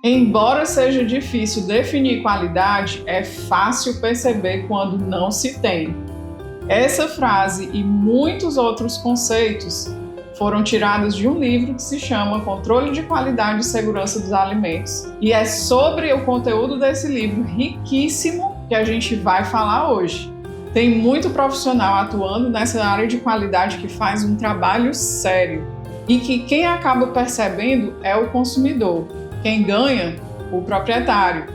Embora seja difícil definir qualidade, é fácil perceber quando não se tem. Essa frase e muitos outros conceitos foram tirados de um livro que se chama Controle de Qualidade e Segurança dos Alimentos. E é sobre o conteúdo desse livro riquíssimo que a gente vai falar hoje. Tem muito profissional atuando nessa área de qualidade que faz um trabalho sério e que quem acaba percebendo é o consumidor. Quem ganha, o proprietário.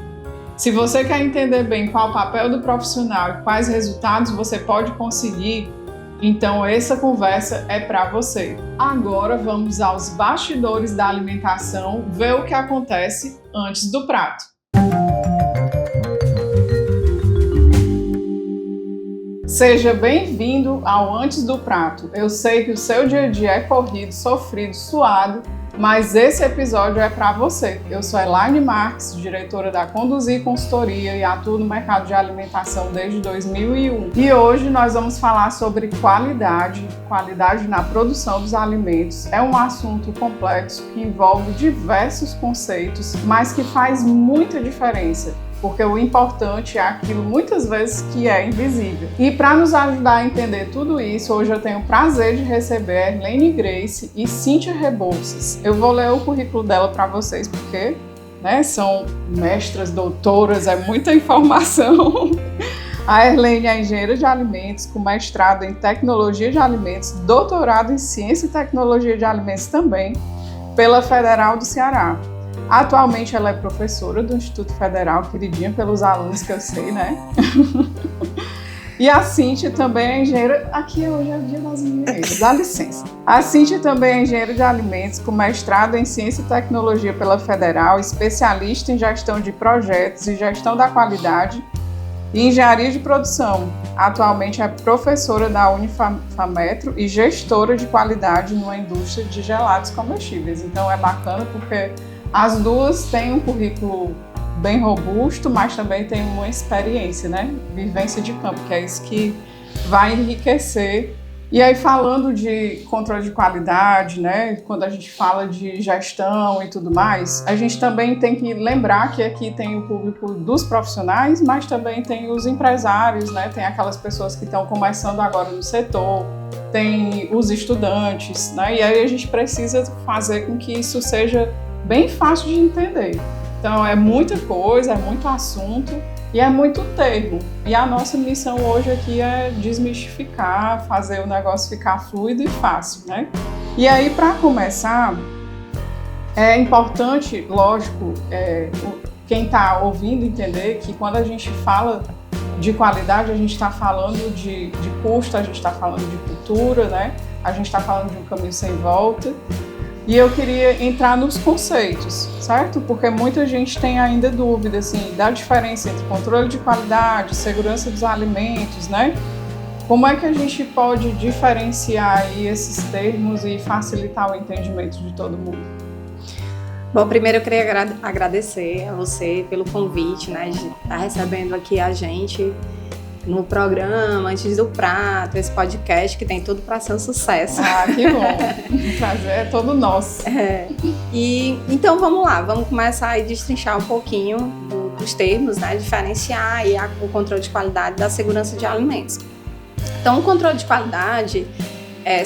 Se você quer entender bem qual o papel do profissional e quais resultados você pode conseguir, então essa conversa é para você. Agora vamos aos bastidores da alimentação, ver o que acontece antes do prato. Seja bem-vindo ao Antes do Prato. Eu sei que o seu dia a dia é corrido, sofrido, suado, mas esse episódio é para você. Eu sou Elaine Marques, diretora da Conduzir Consultoria e atuo no mercado de alimentação desde 2001. E hoje nós vamos falar sobre qualidade na produção dos alimentos. É um assunto complexo que envolve diversos conceitos, mas que faz muita diferença. Porque o importante é aquilo muitas vezes que é invisível. E para nos ajudar a entender tudo isso, hoje eu tenho o prazer de receber Erlene Grace e Cíntia Rebouças. Eu vou ler o currículo dela para vocês porque são mestras, doutoras, é muita informação. A Erlene é engenheira de alimentos, com mestrado em tecnologia de alimentos, doutorado em ciência e tecnologia de alimentos também, pela Federal do Ceará. Atualmente ela é professora do Instituto Federal, queridinha pelos alunos que eu sei, né? E a Cíntia também é engenheira... Aqui hoje é o dia das engenheiras, dá licença. A Cíntia também é engenheira de alimentos, com mestrado em ciência e tecnologia pela Federal, especialista em gestão de projetos e gestão da qualidade e engenharia de produção. Atualmente é professora da Unifametro e gestora de qualidade numa indústria de gelados comestíveis. Então é bacana porque as duas têm um currículo bem robusto, mas também têm uma experiência, vivência de campo, que é isso que vai enriquecer. E aí, falando de controle de qualidade, quando a gente fala de gestão e tudo mais, a gente também tem que lembrar que aqui tem o público dos profissionais, mas também tem os empresários, tem aquelas pessoas que estão começando agora no setor, tem os estudantes, e aí a gente precisa fazer com que isso seja bem fácil de entender. Então é muita coisa, é muito assunto e é muito termo. E a nossa missão hoje aqui é desmistificar, fazer o negócio ficar fluido e fácil, E aí, para começar, é importante, lógico, quem está ouvindo entender que quando a gente fala de qualidade, a gente está falando de custo, a gente está falando de cultura, A gente está falando de um caminho sem volta. E eu queria entrar nos conceitos, certo? Porque muita gente tem ainda dúvida, da diferença entre controle de qualidade, segurança dos alimentos, Como é que a gente pode diferenciar aí esses termos e facilitar o entendimento de todo mundo? Bom, primeiro eu queria agradecer a você pelo convite, de estar recebendo aqui a gente no programa Antes do Prato, esse podcast que tem tudo para ser um sucesso. Ah, que bom! O prazer é todo nosso. E então vamos lá, vamos começar a destrinchar um pouquinho dos termos, diferenciar aí o controle de qualidade da segurança de alimentos. Então, o controle de qualidade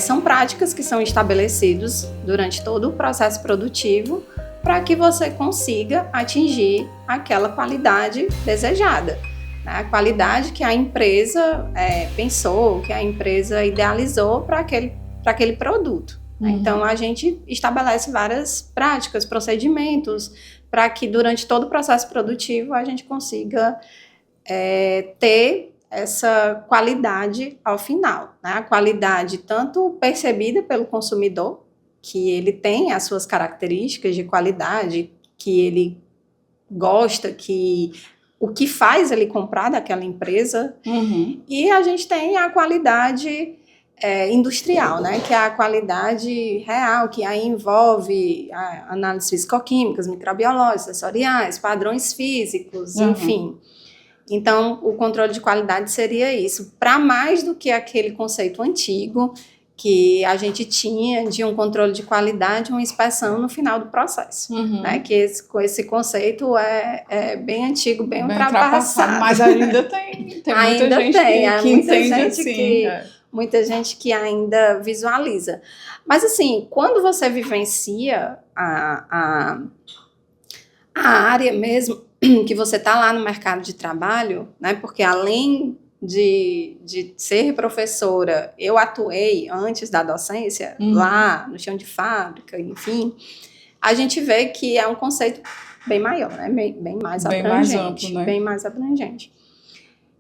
são práticas que são estabelecidas durante todo o processo produtivo para que você consiga atingir aquela qualidade desejada. A qualidade que a empresa pensou, que a empresa idealizou para aquele produto. Então, a gente estabelece várias práticas, procedimentos, para que durante todo o processo produtivo a gente consiga ter essa qualidade ao final. A qualidade tanto percebida pelo consumidor, que ele tem as suas características de qualidade, que ele gosta, o que faz ele comprar daquela empresa, e a gente tem a qualidade industrial, que é a qualidade real, que aí envolve análises físico-químicas, microbiológicas, sensoriais, padrões físicos, enfim. Então, o controle de qualidade seria isso, para mais do que aquele conceito antigo, que a gente tinha de um controle de qualidade, uma inspeção no final do processo, né? Que esse conceito é bem antigo, bem ultrapassado. Mas ainda tem muita gente que entende assim. Muita gente que ainda visualiza. Mas assim, quando você vivencia a área mesmo, que você está lá no mercado de trabalho, né? Porque além de ser professora, eu atuei antes da docência, lá no chão de fábrica, enfim, a gente vê que é um conceito bem maior, né? Bem mais abrangente. Mais amplo, né? Bem mais abrangente.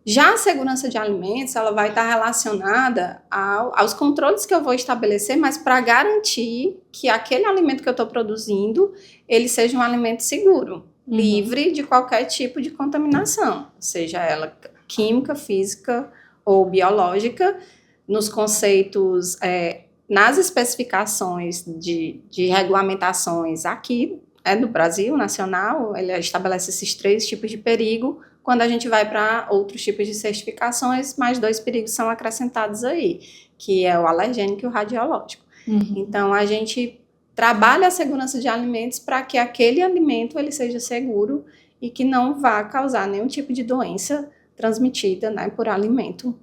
Já a segurança de alimentos, ela vai estar relacionada aos controles que eu vou estabelecer, mas para garantir que aquele alimento que eu estou produzindo, ele seja um alimento seguro, livre de qualquer tipo de contaminação, seja ela química, física ou biológica, nos conceitos, nas especificações de regulamentações aqui, do Brasil, nacional, ele estabelece esses 3 tipos de perigo. Quando a gente vai para outros tipos de certificações, mais 2 perigos são acrescentados aí, que é o alergênico e o radiológico. Então, a gente trabalha a segurança de alimentos para que aquele alimento ele seja seguro e que não vá causar nenhum tipo de doença transmitida, né, por alimento,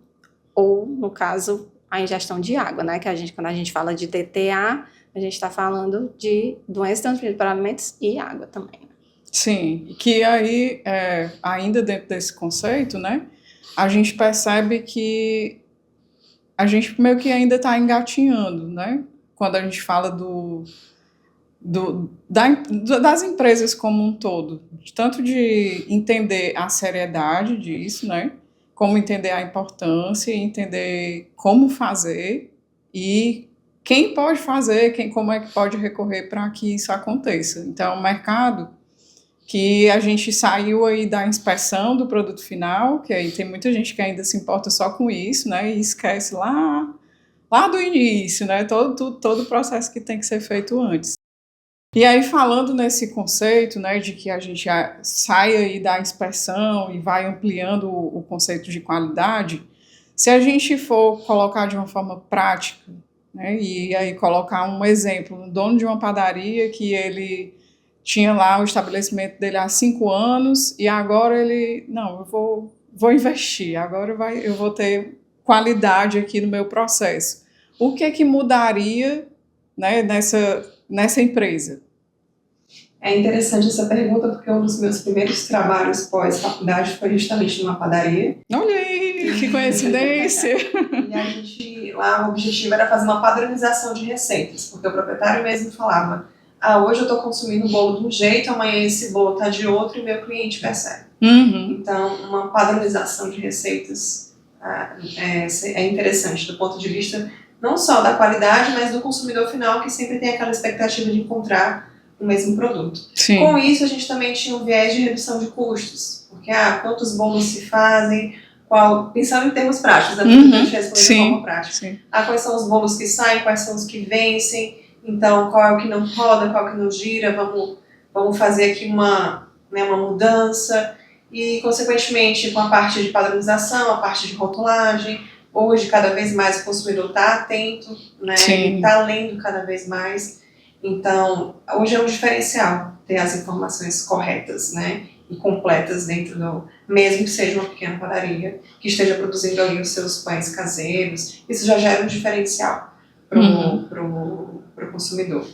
ou, no caso, a ingestão de água, né, que quando a gente fala de DTA, a gente está falando de doenças transmitidas por alimentos e água também. Sim, que aí, ainda dentro desse conceito, né, a gente percebe que a gente meio que ainda está engatinhando, né, quando a gente fala das empresas como um todo, tanto de entender a seriedade disso, né, como entender a importância, entender como fazer e quem pode fazer, como é que pode recorrer para que isso aconteça. Então, o mercado que a gente saiu aí da inspeção do produto final, que aí tem muita gente que ainda se importa só com isso, né, e esquece lá do início, né, todo o processo que tem que ser feito antes. E aí, falando nesse conceito, né, de que a gente sai aí da inspeção e vai ampliando o conceito de qualidade, se a gente for colocar de uma forma prática, né, e aí colocar um exemplo, um dono de uma padaria que ele tinha lá o estabelecimento dele há 5 anos e agora ele, não, eu vou investir, agora eu vou ter qualidade aqui no meu processo. O que mudaria, né, nessa empresa? É interessante essa pergunta porque um dos meus primeiros trabalhos pós-faculdade foi justamente numa padaria. Olha aí, que coincidência! E a gente, lá o objetivo era fazer uma padronização de receitas, porque o proprietário mesmo falava, hoje eu estou consumindo o bolo de um jeito, amanhã esse bolo está de outro e meu cliente percebe. Então, uma padronização de receitas é interessante do ponto de vista não só da qualidade, mas do consumidor final que sempre tem aquela expectativa de encontrar o mesmo produto. Sim. Com isso, a gente também tinha um viés de redução de custos, porque quantos bolos se fazem, pensando em termos práticos, né? A gente responder de forma prática. Quais são os bolos que saem, quais são os que vencem, então qual é o que não roda, qual é o que não gira, vamos fazer aqui uma mudança, e consequentemente com a parte de padronização, a parte de rotulagem, hoje cada vez mais o consumidor está atento, né? Está lendo cada vez mais. Então, hoje é um diferencial ter as informações corretas, né, e completas dentro mesmo que seja uma pequena padaria, que esteja produzindo ali os seus pães caseiros, isso já gera um diferencial para o consumidor.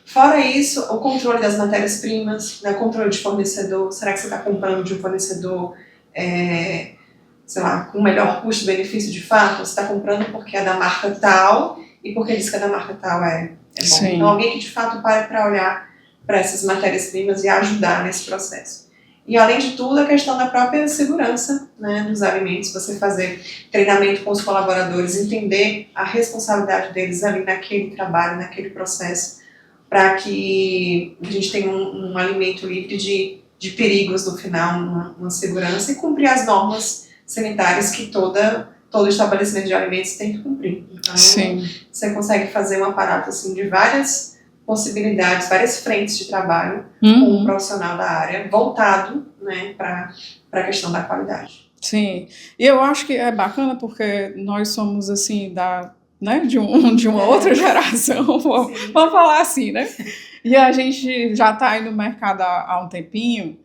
Fora isso, o controle das matérias-primas, né, controle de fornecedor, será que você está comprando de um fornecedor, sei lá, com melhor custo-benefício de fato, você está comprando porque é da marca tal, e porque diz que é da marca tal é bom. Então, alguém que de fato pare para olhar para essas matérias-primas e ajudar nesse processo. E, além de tudo, a questão da própria segurança, né, dos alimentos, você fazer treinamento com os colaboradores, entender a responsabilidade deles ali naquele trabalho, naquele processo, para que a gente tenha um alimento livre de perigos no final, uma segurança, e cumprir as normas sanitárias que todo estabelecimento de alimentos tem que cumprir. Então, você consegue fazer um aparato assim, de várias possibilidades, várias frentes de trabalho com um profissional da área voltado, né, para a questão da qualidade. Sim, e eu acho que é bacana porque nós somos assim né, de uma outra geração, vamos falar assim, né? E a gente já está aí no mercado há um tempinho,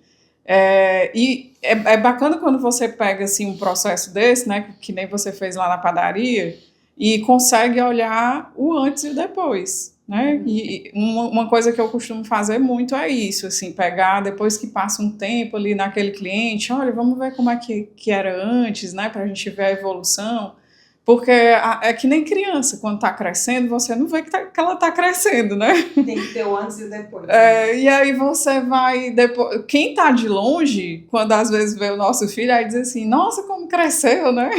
e é bacana quando você pega assim, um processo desse, né, que nem você fez lá na padaria, e consegue olhar o antes e o depois, né? E uma coisa que eu costumo fazer muito é isso, assim, pegar depois que passa um tempo ali naquele cliente, olha, vamos ver como é que era antes, né, para a gente ver a evolução. Porque é que nem criança, quando está crescendo, você não vê que ela está crescendo, né? Tem que ter o antes e o depois. Né? E aí você vai... depois. Quem está de longe, quando às vezes vê o nosso filho, aí diz assim, nossa, como cresceu, né?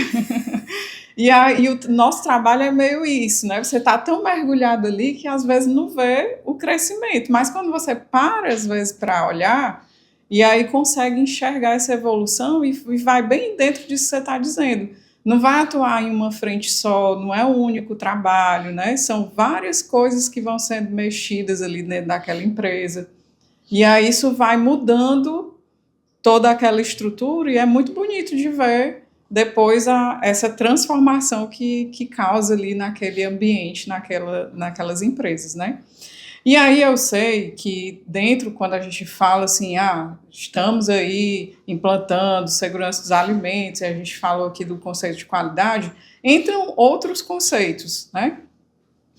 E o nosso trabalho é meio isso, né? Você está tão mergulhado ali que às vezes não vê o crescimento. Mas quando você para, às vezes, para olhar, e aí consegue enxergar essa evolução e vai bem dentro disso que você está dizendo. Não vai atuar em uma frente só, não é o único trabalho, né? São várias coisas que vão sendo mexidas ali dentro daquela empresa. E aí isso vai mudando toda aquela estrutura e é muito bonito de ver depois essa transformação que causa ali naquele ambiente, naquelas empresas, né? E aí eu sei que dentro, quando a gente fala assim, estamos aí implantando segurança dos alimentos, e a gente falou aqui do conceito de qualidade, entram outros conceitos, né?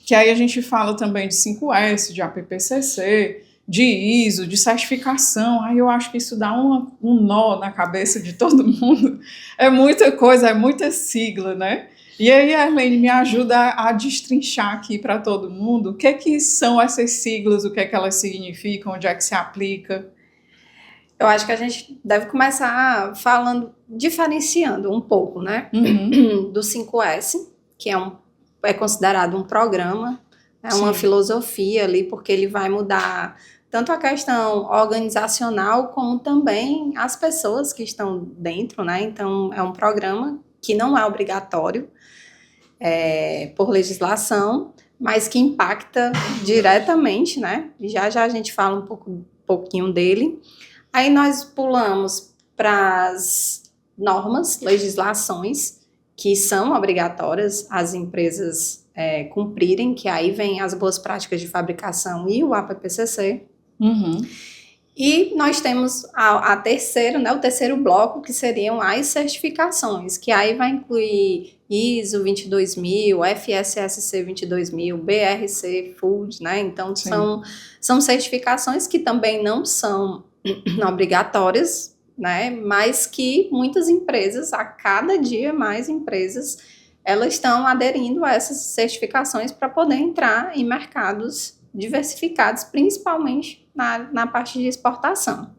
Que aí a gente fala também de 5S, de APPCC, de ISO, de certificação. Aí eu acho que isso dá um nó na cabeça de todo mundo. É muita coisa, é muita sigla, né? E aí a Arlene me ajuda a destrinchar aqui para todo mundo o que são essas siglas, o que elas significam, onde é que se aplica. Eu acho que a gente deve começar diferenciando um pouco, né? Do 5S, que é considerado um programa, é uma filosofia ali, porque ele vai mudar tanto a questão organizacional, como também as pessoas que estão dentro, né? Então, é um programa que não é obrigatório por legislação, mas que impacta diretamente, né? Já a gente fala um pouquinho dele. Aí nós pulamos para as normas, legislações, que são obrigatórias as empresas cumprirem, que aí vem as boas práticas de fabricação e o APPCC. E nós temos a terceira, né, o terceiro bloco, que seriam as certificações, que aí vai incluir ISO 22000, FSSC 22000, BRC Food, né? Então, são certificações que também não são obrigatórias, né? Mas que muitas empresas, a cada dia mais empresas, elas estão aderindo a essas certificações para poder entrar em mercados diversificados, principalmente na parte de exportação.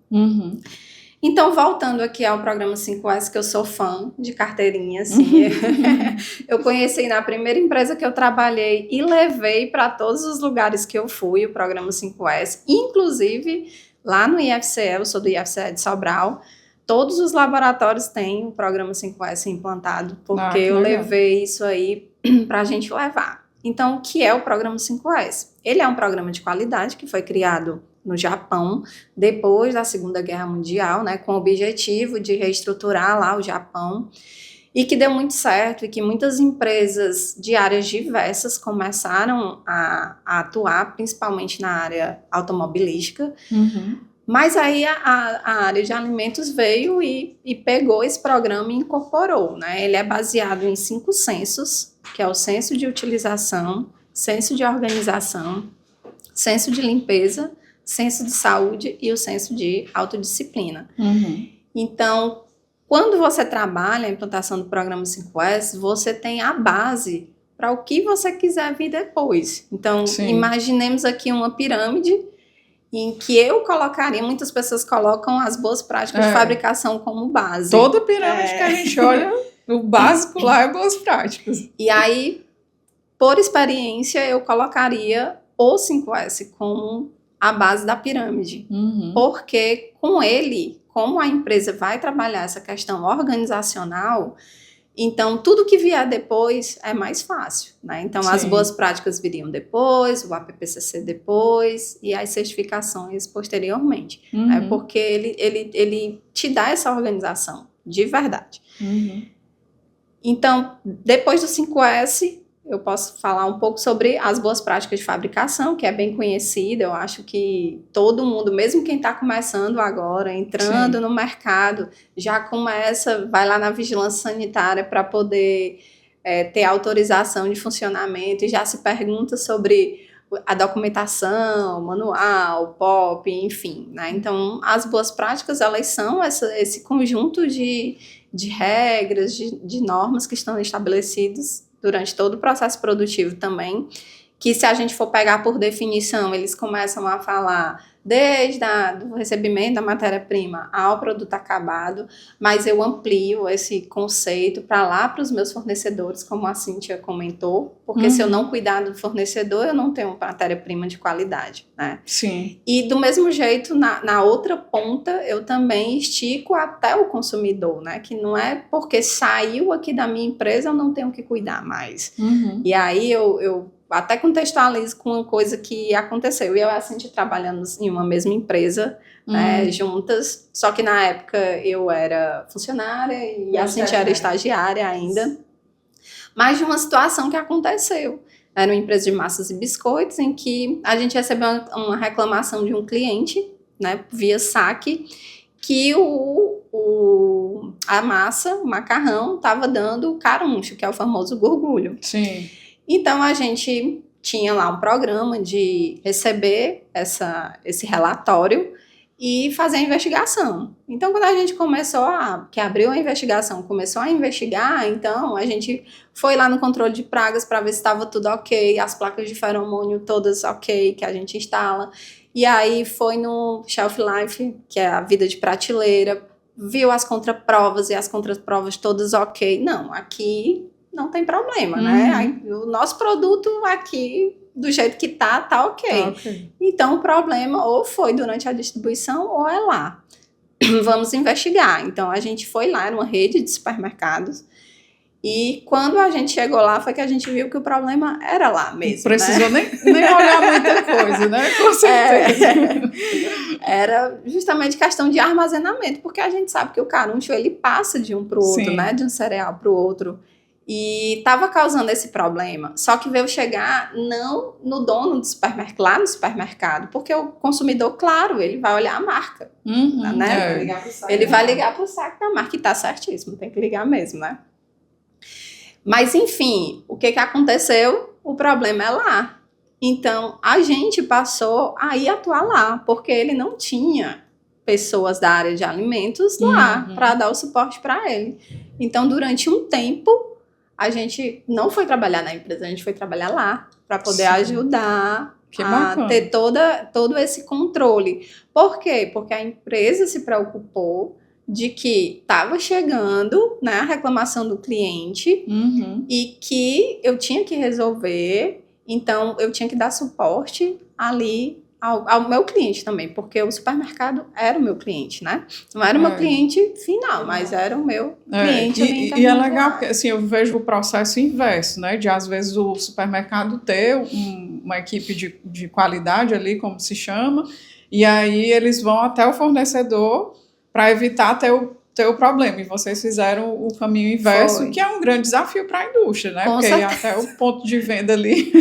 Então, voltando aqui ao programa 5S, que eu sou fã de carteirinha, assim, eu conheci na primeira empresa que eu trabalhei e levei para todos os lugares que eu fui o programa 5S, inclusive lá no IFCE, eu sou do IFCE de Sobral, todos os laboratórios têm o programa 5S implantado, porque eu levei isso aí para a gente levar. Então, o que é o programa 5S? Ele é um programa de qualidade que foi criado no Japão, depois da Segunda Guerra Mundial, né, com o objetivo de reestruturar lá o Japão, e que deu muito certo, e que muitas empresas de áreas diversas começaram a atuar, principalmente na área automobilística. Mas aí a área de alimentos veio e pegou esse programa e incorporou, né? Ele é baseado em 5 censos, que é o senso de utilização, senso de organização, senso de limpeza, senso de saúde e o senso de autodisciplina. Então, quando você trabalha a implantação do programa 5S, você tem a base para o que você quiser vir depois. Então, imaginemos aqui uma pirâmide em que eu colocaria, muitas pessoas colocam as boas práticas de fabricação como base. Toda pirâmide que a gente olha, o básico lá é boas práticas. E aí, por experiência, eu colocaria o 5S como a base da pirâmide. Porque com ele, como a empresa vai trabalhar essa questão organizacional, então tudo que vier depois é mais fácil, né? Então as boas práticas viriam depois, o APPCC depois e as certificações posteriormente. Né? Porque ele te dá essa organização, de verdade. Então, depois do 5S, eu posso falar um pouco sobre as boas práticas de fabricação, que é bem conhecida. Eu acho que todo mundo, mesmo quem está começando agora, entrando no mercado, já começa, vai lá na vigilância sanitária para poder ter autorização de funcionamento e já se pergunta sobre a documentação, manual, POP, enfim, né? Então, as boas práticas, elas são esse conjunto de regras, de normas que estão estabelecidas durante todo o processo produtivo também, que se a gente for pegar por definição, eles começam a falar desde o recebimento da matéria-prima ao produto acabado, mas eu amplio esse conceito para lá para os meus fornecedores, como a Cíntia comentou, porque se eu não cuidar do fornecedor, eu não tenho matéria-prima de qualidade, né? Sim. E do mesmo jeito, na outra ponta, eu também estico até o consumidor, né? Que não é porque saiu aqui da minha empresa, eu não tenho que cuidar mais. E aí eu até contextualizo com uma coisa que aconteceu. Eu e a Cintia trabalhamos em uma mesma empresa, né, juntas, só que na época eu era funcionária e a Cintia era estagiária ainda. Mas de uma situação que aconteceu. Era uma empresa de massas e biscoitos em que a gente recebeu uma reclamação de um cliente, né, via saque, que a massa, o macarrão, estava dando caruncho, que é o famoso gorgulho. Sim. Então, a gente tinha lá um programa de receber esse relatório e fazer a investigação. Então, quando a gente que abriu a investigação, começou a investigar, então a gente foi lá no controle de pragas para ver se estava tudo ok, as placas de feromônio todas ok, que a gente instala. E aí foi no Shelf Life, que é a vida de prateleira, viu as contraprovas e as contraprovas todas ok. Não, aqui não tem problema, né? O nosso produto aqui, do jeito que tá ok. Então, o problema ou foi durante a distribuição ou é lá. Vamos investigar. Então, a gente foi lá numa rede de supermercados e quando a gente chegou lá, foi que a gente viu que o problema era lá mesmo. Não precisou nem olhar muita coisa, né? Com certeza. Era justamente questão de armazenamento, porque a gente sabe que o caruncho, ele passa de um para o outro, né? De um cereal para o outro. E estava causando esse problema. Só que veio chegar não no dono do supermercado, lá no supermercado, porque o consumidor, claro, ele vai olhar a marca. Né? Ele vai ligar para o saco da marca, e tá certíssimo, tem que ligar mesmo, né? Mas, enfim, o que aconteceu? O problema é lá. Então, a gente passou a ir atuar lá, porque ele não tinha pessoas da área de alimentos lá para dar o suporte para ele. Então, durante um tempo, a gente não foi trabalhar na empresa, a gente foi trabalhar lá para poder ajudar a ter todo esse controle. Por quê? Porque a empresa se preocupou de que estava chegando, né, a reclamação do cliente e que eu tinha que resolver, então eu tinha que dar suporte ali ao meu cliente também, porque o supermercado era o meu cliente, né? Não era o meu cliente final, mas era o meu cliente. E é legal, porque assim, eu vejo o processo inverso, né? De às vezes o supermercado ter uma equipe de qualidade ali, como se chama, e aí eles vão até o fornecedor para evitar ter o problema. E vocês fizeram o caminho inverso, que é um grande desafio para a indústria, né? Porque até o ponto de venda ali...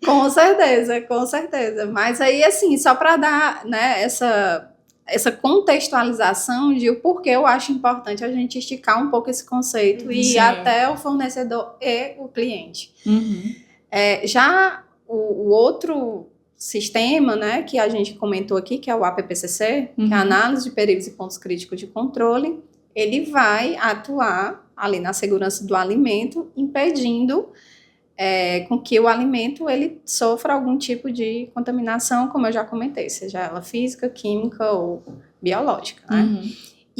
Com certeza. Mas aí, assim, só para dar, né, essa contextualização de o porquê eu acho importante a gente esticar um pouco esse conceito e ir até o fornecedor e o cliente. Já o outro sistema, né, que a gente comentou aqui, que é o APPCC, que é a Análise de Perigos e Pontos Críticos de Controle, ele vai atuar ali na segurança do alimento, impedindo com que o alimento ele sofra algum tipo de contaminação, como eu já comentei, seja ela física, química ou biológica, né?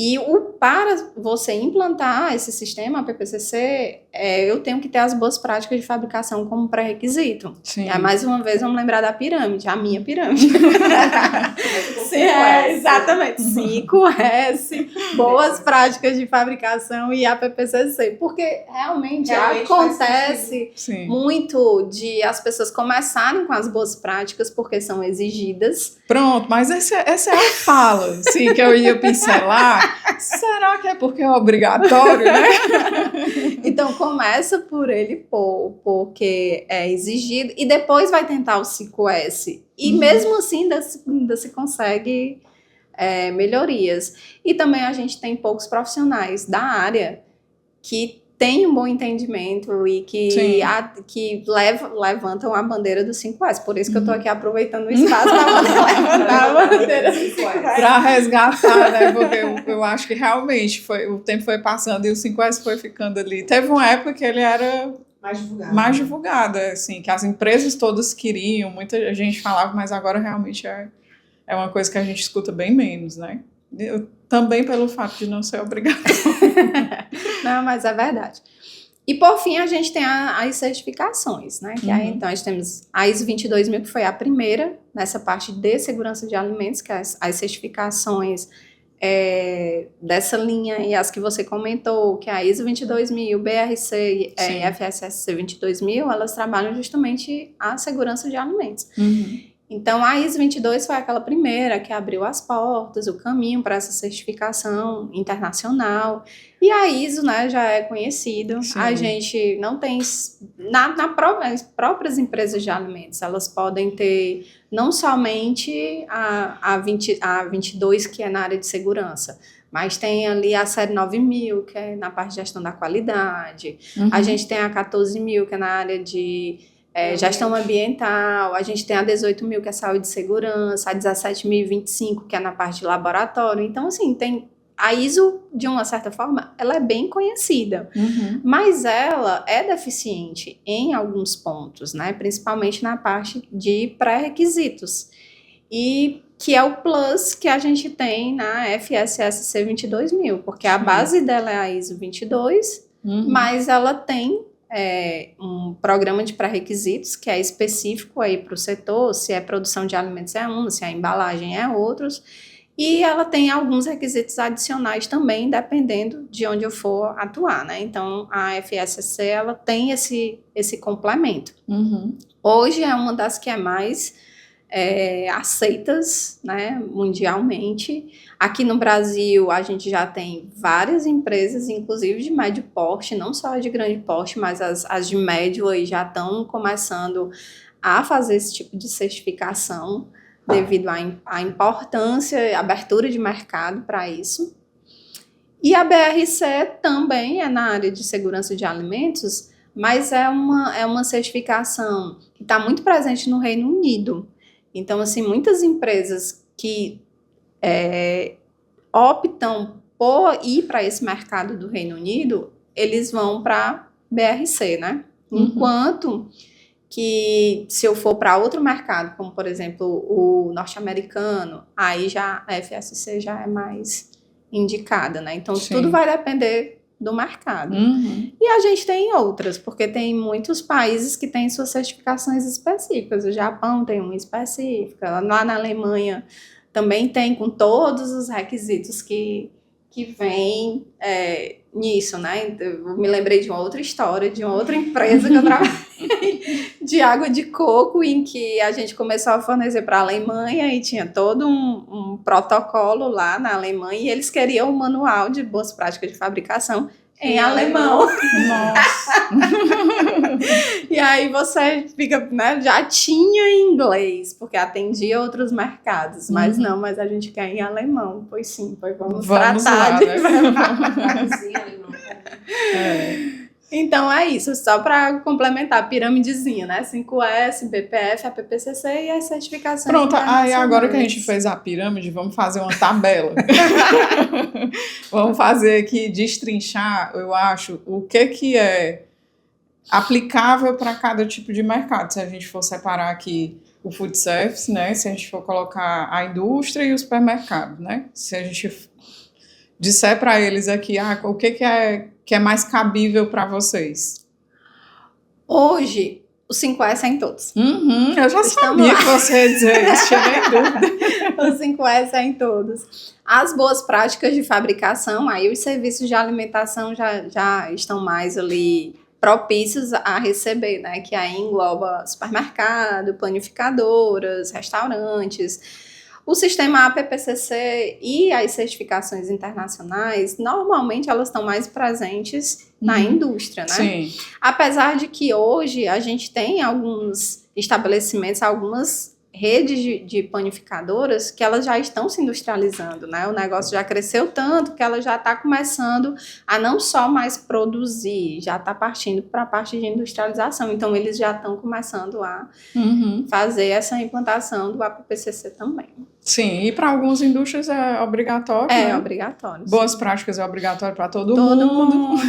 E para você implantar esse sistema APPCC, eu tenho que ter as boas práticas de fabricação como pré-requisito. Mais uma vez, vamos lembrar da pirâmide, a minha pirâmide. Exatamente. 5S, boas práticas de fabricação e APPCC. Porque realmente acontece muito de as pessoas começarem com as boas práticas porque são exigidas. Pronto, mas essa é a fala, sim, que eu ia pincelar. Será que é porque é obrigatório, né? Então, começa por ele pôr, porque é exigido, e depois vai tentar o 5S. E mesmo assim, ainda se consegue melhorias. E também a gente tem poucos profissionais da área que têm um bom entendimento e que levantam a bandeira do 5S. Por isso que eu estou aqui aproveitando o espaço para levantar a bandeira do 5S. Para resgatar, né? Porque eu acho que realmente o tempo foi passando e o 5S foi ficando ali. Teve uma época que ele era mais divulgado, assim, que as empresas todas queriam, muita gente falava, mas agora realmente é uma coisa que a gente escuta bem menos, né? Também pelo fato de não ser obrigatório. Não, mas é verdade. E por fim, a gente tem as certificações, né? Que aí, então, nós temos a ISO 22000, que foi a primeira nessa parte de segurança de alimentos, que as certificações dessa linha, e as que você comentou, que é a ISO 22000, BRC e FSSC 22000, elas trabalham justamente a segurança de alimentos. Então, a ISO 22 foi aquela primeira que abriu as portas, o caminho para essa certificação internacional. E a ISO, né, já é conhecido. Sim. A gente não tem... Nas próprias empresas de alimentos, elas podem ter não somente a 22, que é na área de segurança, mas tem ali a série 9000, que é na parte de gestão da qualidade. A gente tem a 14000, que é na área de... gestão ambiental, a gente tem a 18.000, que é saúde e segurança, a 17.025, que é na parte de laboratório. Então, assim, tem a ISO, de uma certa forma, ela é bem conhecida, mas ela é deficiente em alguns pontos, né? Principalmente na parte de pré-requisitos, e que é o plus que a gente tem na FSSC 22000, porque a base dela é a ISO 22, mas ela tem um programa de pré-requisitos que é específico aí para o setor, se é produção de alimentos é um, se é embalagem é outros, e ela tem alguns requisitos adicionais também, dependendo de onde eu for atuar, né? Então, a FSSC, ela tem esse complemento. Hoje é uma das que é mais aceitas, né, mundialmente. Aqui no Brasil, a gente já tem várias empresas, inclusive de médio porte, não só de grande porte, mas as de médio aí já estão começando a fazer esse tipo de certificação, devido à importância e abertura de mercado para isso. E a BRC também é na área de segurança de alimentos, mas é uma certificação que está muito presente no Reino Unido. Então, assim, muitas empresas que optam por ir para esse mercado do Reino Unido, eles vão para BRC, né? Enquanto que, se eu for para outro mercado, como, por exemplo, o norte-americano, aí já a FSC já é mais indicada, né? Então, tudo vai depender do mercado. E a gente tem outras, porque tem muitos países que têm suas certificações específicas. O Japão tem uma específica, lá na Alemanha também tem, com todos os requisitos que vem nisso, né? Eu me lembrei de uma outra história, de uma outra empresa que eu trabalhei, de água de coco, em que a gente começou a fornecer para a Alemanha e tinha todo um protocolo lá na Alemanha, e eles queriam um manual de boas práticas de fabricação em alemão. Nossa! E aí você fica, né, já tinha em inglês, porque atendia outros mercados, mas não, mas a gente quer em alemão. Pois sim, vamos tratar lá, de... né? Então é isso, só para complementar a piramidezinha, né? 5S, BPF, a PPCC e as certificações. Pronto, aí agora que a gente fez a pirâmide, vamos fazer uma tabela. Vamos fazer aqui, destrinchar, eu acho, o que é aplicável para cada tipo de mercado. Se a gente for separar aqui o food service, né? Se a gente for colocar a indústria e o supermercado, né? Se a gente disser para eles aqui, o que é mais cabível para vocês? Hoje, o 5S é em todos. Eu já sabia que você ia dizer isso, tinha nem dúvida. O 5S é em todos. As boas práticas de fabricação, aí os serviços de alimentação já estão mais ali propícios a receber, né? Que aí engloba supermercado, panificadoras, restaurantes. O sistema APPCC e as certificações internacionais, normalmente elas estão mais presentes na indústria, né? Sim. Apesar de que hoje a gente tem alguns estabelecimentos, algumas redes de panificadoras que elas já estão se industrializando, né? O negócio já cresceu tanto que ela já está começando a não só mais produzir, já está partindo para a parte de industrialização. Então, eles já estão começando a fazer essa implantação do APPCC também. Sim, e para algumas indústrias é obrigatório, né? É obrigatório. Boas práticas é obrigatório para todo mundo.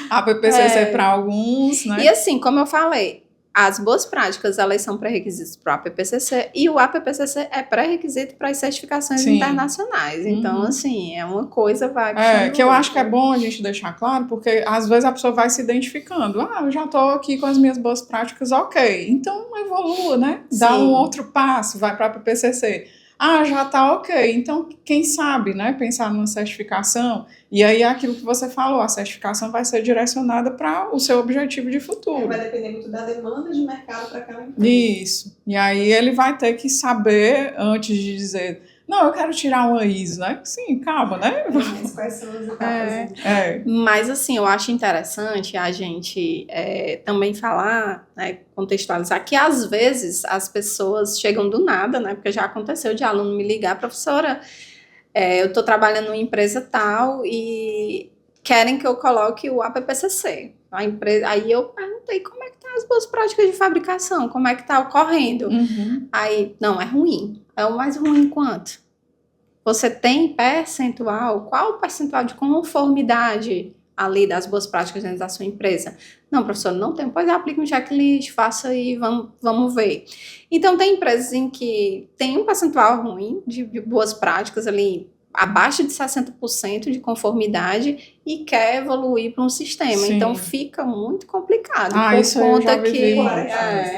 APPCC para alguns, né? E assim, como eu falei, as boas práticas, elas são pré-requisitos para o APPCC e o APPCC é pré-requisito para as certificações internacionais. Então, assim, é uma coisa vai... que eu acho que é bom a gente deixar claro, porque às vezes a pessoa vai se identificando. Eu já estou aqui com as minhas boas práticas, ok. Então, evolua, né? Dá um outro passo, vai para o APPCC. Já está ok. Então, quem sabe, né? Pensar numa certificação. E aí, aquilo que você falou, a certificação vai ser direcionada para o seu objetivo de futuro. Vai depender muito da demanda de mercado para aquela empresa. Isso. E aí, ele vai ter que saber, antes de dizer, não, eu quero tirar uma ISO, né? Sim, calma, né? Mas quais são as etapas? Mas, assim, eu acho interessante a gente também falar, né, contextualizar, que às vezes as pessoas chegam do nada, né? Porque já aconteceu de aluno me ligar, professora, eu estou trabalhando numa empresa tal e querem que eu coloque o APPCC. Aí eu perguntei como é que tá as boas práticas de fabricação, como é que tá ocorrendo. Aí, não, é ruim. É o mais ruim quanto? Você tem percentual? Qual o percentual de conformidade ali das boas práticas dentro da sua empresa? Não, professor, não tem. Pois aplique um checklist, faça aí, vamos ver. Então, tem empresas em que tem um percentual ruim de boas práticas ali, abaixo de 60% de conformidade e quer evoluir para um sistema. Sim. Então, fica muito complicado. Isso eu já vivi.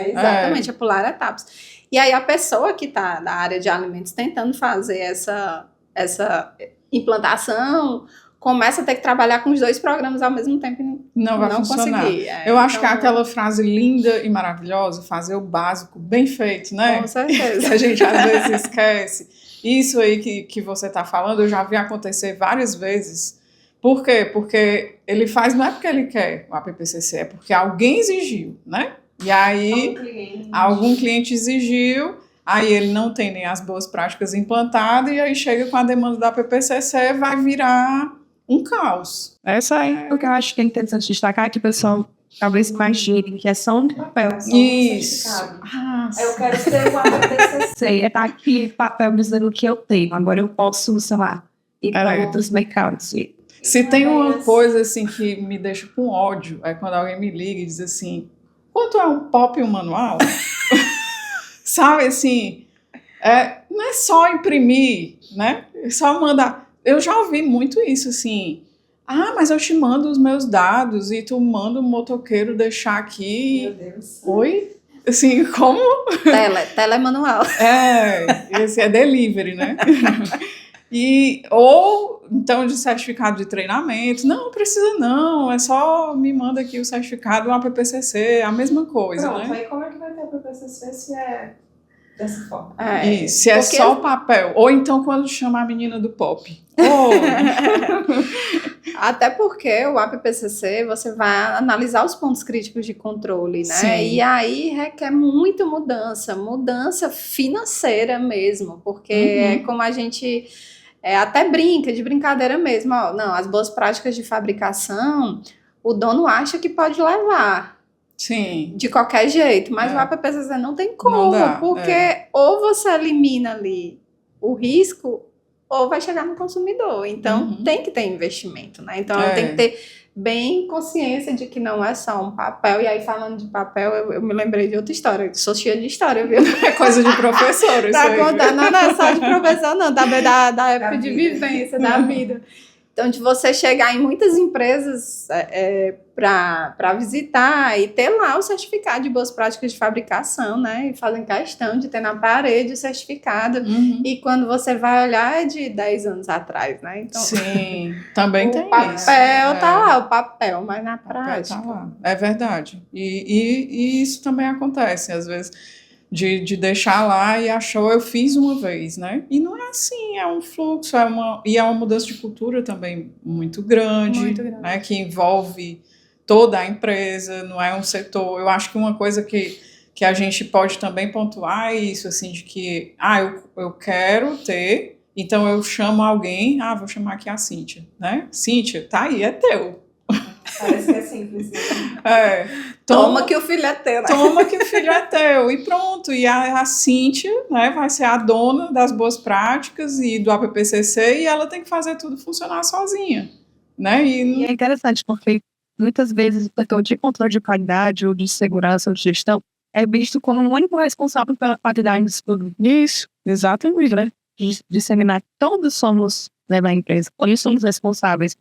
Exatamente, é pular etapas. E aí, a pessoa que está da área de alimentos tentando fazer essa implantação começa a ter que trabalhar com os dois programas ao mesmo tempo e não vai funcionar. Conseguir. Eu acho que é aquela frase linda e maravilhosa, fazer o básico bem feito, né? Com certeza. Que a gente às vezes esquece. Isso aí que você está falando, eu já vi acontecer várias vezes. Por quê? Porque ele faz, não é porque ele quer o APPCC, é porque alguém exigiu, né? E aí, algum cliente exigiu, aí ele não tem nem as boas práticas implantadas, e aí chega com a demanda da APPCC, vai virar um caos. Essa aí, porque eu acho que é interessante destacar que o pessoal talvez imagine que é só um papel. Isso. Eu quero ter o APPCC. Tá aqui papel dizendo o que eu tenho, agora eu posso, sei lá, ir para outros mercados. Se tem uma coisa assim que me deixa com ódio, é quando alguém me liga e diz assim, quanto é um pop e um manual? Sabe, assim, não é só imprimir, né? É só mandar. Eu já ouvi muito isso, assim, mas eu te mando os meus dados e tu manda o motoqueiro deixar aqui. Meu Deus. Oi? Assim, como? Telemanual. Esse é delivery, né? Ou, então, de certificado de treinamento. Não precisa não, é só me manda aqui o certificado, o APPCC, a mesma coisa, Pronto, né? aí como é que vai ter APPCC se é dessa forma? Isso, se é só o papel. Ou então quando chama a menina do pop. Até porque o APPCC, você vai analisar os pontos críticos de controle, né? Sim. E aí requer muita mudança financeira mesmo, porque é como a gente até brinca, de brincadeira mesmo. Não, as boas práticas de fabricação, o dono acha que pode levar. Sim. De qualquer jeito, mas o APPCC não tem como, não dá, porque ou você elimina ali o risco, ou vai chegar no consumidor. Então, tem que ter investimento, né? Então, tem que ter bem consciência de que não é só um papel. E aí, falando de papel, eu me lembrei de outra história. Sou cheia de história, viu? É coisa de professor, isso Pra aí. contar, não é só de professor, não. Da época de vivência, da vida. Então, de você chegar em muitas empresas para visitar e ter lá o certificado de boas práticas de fabricação, né? E fazem questão de ter na parede o certificado. E quando você vai olhar, é de 10 anos atrás, né? Então, sim, também tem isso. O papel tá lá, o papel, mas na prática... Tá lá. É verdade. E isso também acontece, às vezes, de deixar lá e achou, eu fiz uma vez, né? E não é assim, é um fluxo, e é uma mudança de cultura também muito grande. Né? Que envolve toda a empresa, não é um setor. Eu acho que uma coisa que a gente pode também pontuar é isso, assim, de que, eu quero ter, então eu chamo alguém, vou chamar aqui a Cíntia, né? Cíntia, tá aí, é teu. Parece que é simples, né? Toma que o filho é teu, né? Toma que o filho é teu, e pronto. E a Cíntia, né, vai ser a dona das boas práticas e do APPCC, e ela tem que fazer tudo funcionar sozinha, né? E é interessante, porque muitas vezes o setor de controle de qualidade ou de segurança ou de gestão é visto como o único responsável pela qualidade dos produtos. Isso, exatamente, né? De disseminar todos somos, né, na empresa. Todos somos responsáveis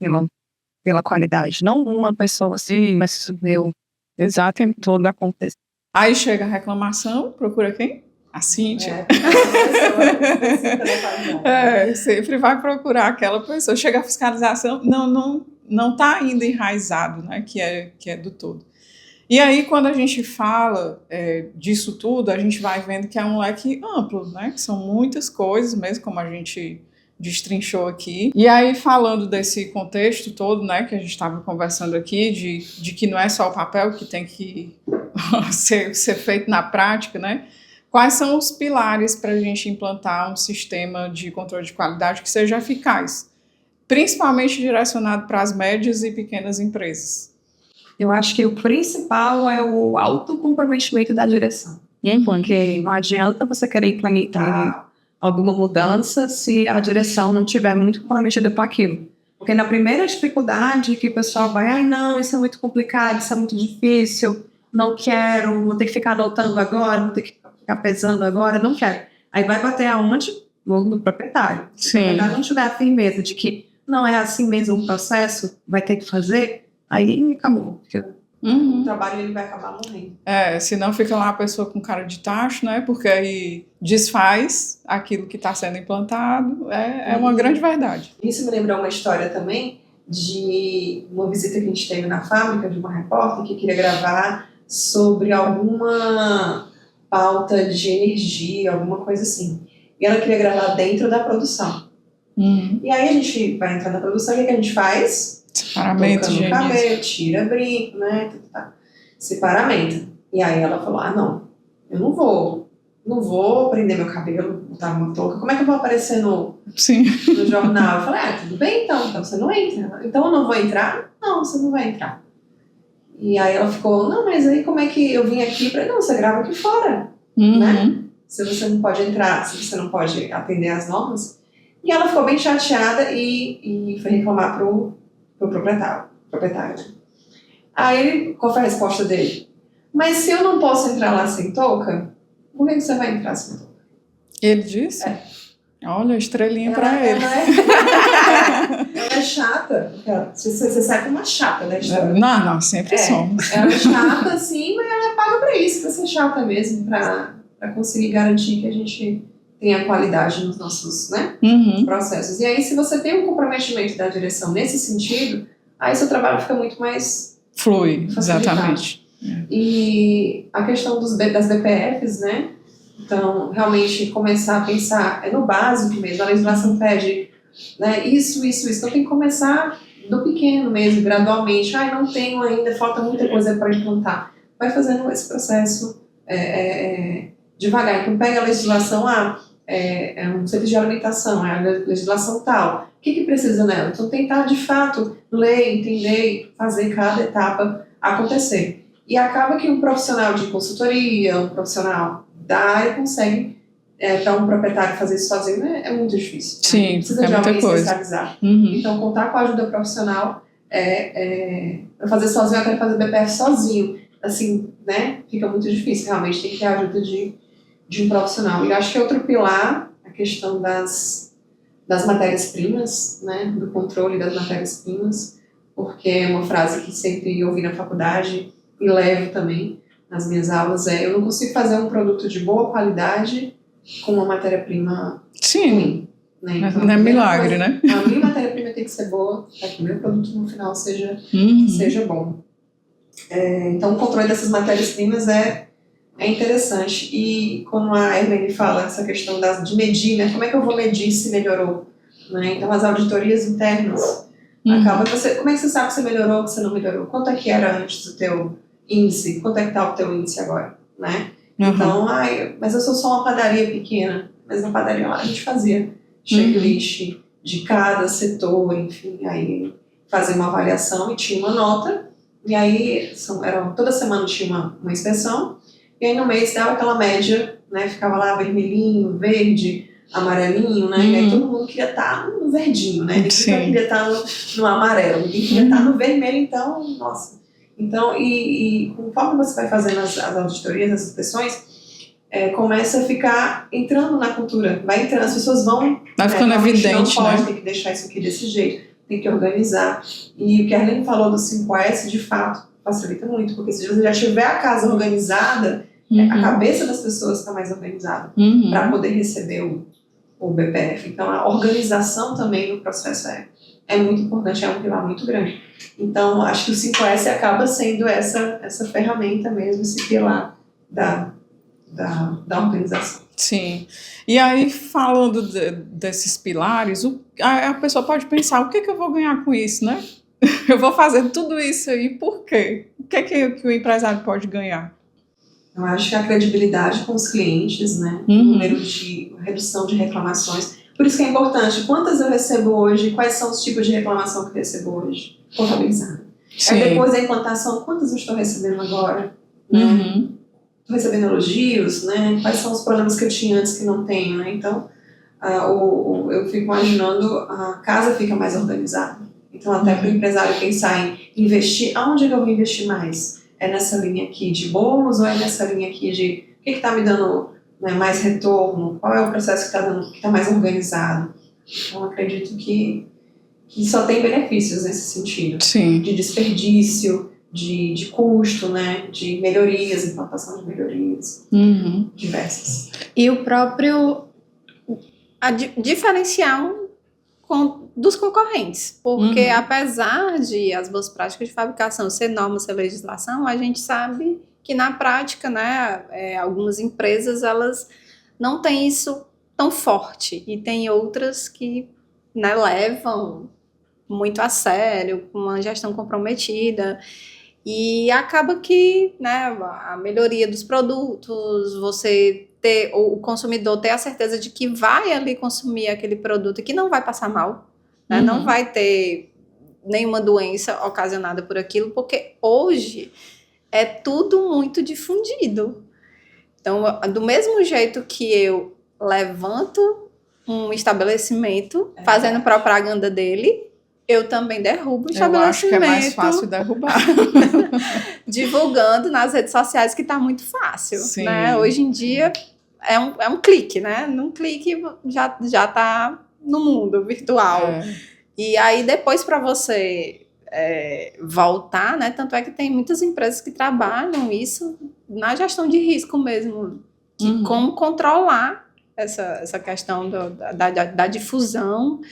pela qualidade. Não uma pessoa assim, mas isso deu exatamente todo acontece. Aí chega a reclamação, procura quem? A Cíntia. Sempre vai procurar aquela pessoa. Chega a fiscalização, não está ainda enraizado, né, que é do todo. E aí, quando a gente fala disso tudo, a gente vai vendo que é um leque amplo, né, que são muitas coisas, mesmo como a gente destrinchou aqui. E aí, falando desse contexto todo, né, que a gente estava conversando aqui, de que não é só o papel que tem que ser feito na prática, né, quais são os pilares para a gente implantar um sistema de controle de qualidade que seja eficaz, principalmente direcionado para as médias e pequenas empresas? Eu acho que o principal é o autocomprometimento da direção. Porque não adianta você querer implementar alguma mudança se a direção não estiver muito comprometida com aquilo. Porque na primeira dificuldade que o pessoal vai, não, isso é muito complicado, isso é muito difícil, não quero, vou ter que ficar anotando agora, vou ter que ficar pesando agora, não quero. Aí vai bater aonde? No proprietário. Se o proprietário não tiver a firmeza de que não é assim mesmo o processo, vai ter que fazer, aí acabou. O trabalho ele vai acabar morrendo. Senão fica lá a pessoa com cara de tacho, né? Porque aí desfaz aquilo que está sendo implantado. É uma grande verdade. Isso me lembrou uma história também de uma visita que a gente teve na fábrica de uma repórter que queria gravar sobre alguma pauta de energia, alguma coisa assim. E ela queria gravar dentro da produção. E aí a gente vai entrar na produção, o que a gente faz? Separamento, tocando o cabelo, tira brinco, né? Separamento. E aí ela falou, não, eu não vou prender meu cabelo, botar uma touca, como é que eu vou aparecer no jornal? Eu falei, tudo bem então você não entra. Então eu não vou entrar? Não, você não vai entrar. E aí ela ficou, não, mas aí como é que eu vim aqui? Não, você grava aqui fora, né? Se você não pode entrar, se você não pode atender às normas. E ela ficou bem chateada e foi reclamar pro proprietário. Aí, qual foi a resposta dele? Mas se eu não posso entrar lá sem touca, por que você vai entrar sem touca? Ele disse? Olha, estrelinha pra ele. Ela é chata. Você sai com uma chata da história. Não, sempre somos. Ela é chata, sim, mas ela paga pra isso, pra ser chata mesmo, pra conseguir garantir que a gente tenha qualidade nos nossos processos. E aí, se você tem um comprometimento da direção nesse sentido, aí seu trabalho fica muito mais flui, exatamente. E a questão das BPFs, né? Então, realmente começar a pensar, no básico mesmo, a legislação pede, né, isso. Então tem que começar do pequeno mesmo, gradualmente. Não tenho ainda, falta muita coisa para implantar. Vai fazendo esse processo devagar. Então pega a legislação, é um centro de alimentação, é a legislação tal. O que precisa nela? Então tentar de fato ler, entender, fazer cada etapa acontecer. E acaba que um profissional de consultoria, um profissional da área consegue, para um proprietário fazer isso sozinho é muito difícil. Sim, precisa de alguém especializado. Então contar com a ajuda profissional para fazer sozinho, até fazer BPF sozinho, assim, né, fica muito difícil. Realmente tem que ter a ajuda de um profissional. E acho que outro pilar, a questão das matérias-primas, né, do controle das matérias-primas, porque é uma frase que sempre ouvi na faculdade e levo também nas minhas aulas, eu não consigo fazer um produto de boa qualidade com uma matéria-prima ruim. Né? Então, não é milagre, né? A minha matéria-prima tem que ser boa para que o meu produto no final seja bom. Então o controle dessas matérias-primas é É interessante. E como a Erlene fala, essa questão de medir, né? Como é que eu vou medir se melhorou? Né? Então, as auditorias internas, acaba você, como é que você sabe que você melhorou ou que você não melhorou? Quanto é que era antes do teu índice? Quanto é que está o teu índice agora? Né? Então, mas eu sou só uma padaria pequena. Mas na padaria lá a gente fazia checklist de cada setor, enfim, aí fazia uma avaliação e tinha uma nota. E aí, toda semana tinha uma inspeção, e aí no mês dava aquela média, né, ficava lá vermelhinho, verde, amarelinho, né, e aí todo mundo queria estar no verdinho, né, ninguém queria estar no amarelo, ninguém queria estar no vermelho, então, nossa. Então, e conforme você vai fazendo as auditorias, as inspeções, começa a ficar entrando na cultura, vai entrando, as pessoas vão... Vai ficando evidente, não pode, né? tem que deixar isso aqui desse jeito, tem que organizar. E o que a Arlene falou do 5S, de fato, facilita muito, porque se você já tiver a casa organizada, a cabeça das pessoas está mais organizada para poder receber o BPF. Então, a organização também do processo é muito importante, é um pilar muito grande. Então, acho que o 5S acaba sendo essa ferramenta mesmo, esse pilar da organização. Sim. E aí, falando desses pilares, a pessoa pode pensar, o que eu vou ganhar com isso, né? Eu vou fazer tudo isso aí, por quê? O que o empresário pode ganhar? Eu acho que a credibilidade com os clientes, né? O número de redução de reclamações. Por isso que é importante, quantas eu recebo hoje, quais são os tipos de reclamação que eu recebo hoje, contabilizado. Aí depois da implantação, quantas eu estou recebendo agora? Né? Estou recebendo elogios, né? Quais são os problemas que eu tinha antes que não tenho, né? Então, eu fico imaginando, a casa fica mais organizada. Então, até para o empresário pensar em investir, aonde é que eu vou investir mais? É nessa linha aqui de bônus ou é nessa linha aqui de o que está me dando, né, mais retorno? Qual é o processo que está mais organizado? Então, acredito que só tem benefícios nesse sentido. Sim. De desperdício, de custo, né, de melhorias, implantação de melhorias diversas. E o próprio diferencial dos concorrentes, porque apesar de as boas práticas de fabricação ser norma, ser legislação, a gente sabe que na prática, né, algumas empresas elas não têm isso tão forte e tem outras que, né, levam muito a sério, com uma gestão comprometida. E acaba que, né, a melhoria dos produtos, o consumidor ter a certeza de que vai ali consumir aquele produto e que não vai passar mal, né, não vai ter nenhuma doença ocasionada por aquilo, porque hoje é tudo muito difundido. Então, do mesmo jeito que eu levanto um estabelecimento fazendo propaganda dele, eu também derrubo o estabelecimento. Eu acho que é mais fácil derrubar. Divulgando nas redes sociais, que está muito fácil. Sim. Né? Hoje em dia é um clique, né? Num clique já está no mundo virtual. E aí depois para você voltar, né? Tanto é que tem muitas empresas que trabalham isso na gestão de risco mesmo. De como controlar essa questão da difusão,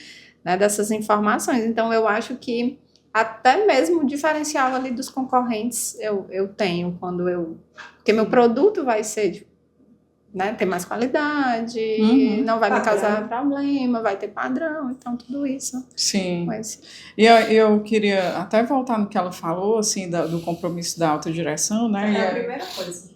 né, dessas informações. Então, eu acho que até mesmo o diferencial ali dos concorrentes eu tenho porque meu produto vai ser, né, ter mais qualidade, não vai me causar problema, vai ter padrão, então tudo isso. Sim. E eu queria até voltar no que ela falou, assim, do compromisso da autodireção, né? É a primeira coisa.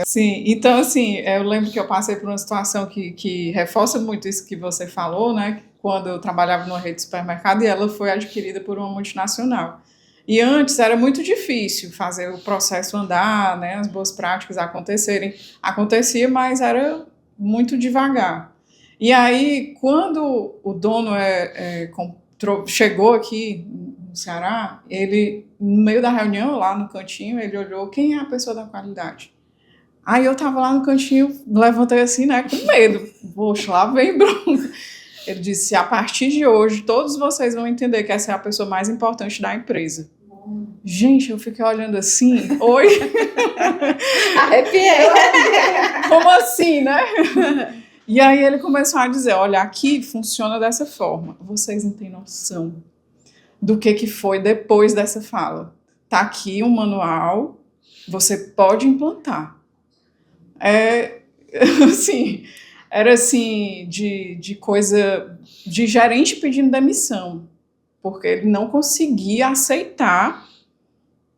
Sim, então assim, eu lembro que eu passei por uma situação que reforça muito isso que você falou, né, quando eu trabalhava numa rede de supermercado e ela foi adquirida por uma multinacional. E antes era muito difícil fazer o processo andar, né, as boas práticas acontecerem. Acontecia, mas era muito devagar. E aí, quando o dono chegou aqui no Ceará, ele, no meio da reunião, lá no cantinho, ele olhou, quem é a pessoa da qualidade? Aí eu tava lá no cantinho, levantei assim, né, com medo. Poxa, lá vem bronca. Ele disse, a partir de hoje, todos vocês vão entender que essa é a pessoa mais importante da empresa. Gente, eu fiquei olhando assim, oi? Arrepiei. Como assim, né? E aí ele começou a dizer, olha, aqui funciona dessa forma. Vocês não têm noção do que foi depois dessa fala. Tá aqui um manual, você pode implantar. assim, era assim, de coisa, de gerente pedindo demissão, porque ele não conseguia aceitar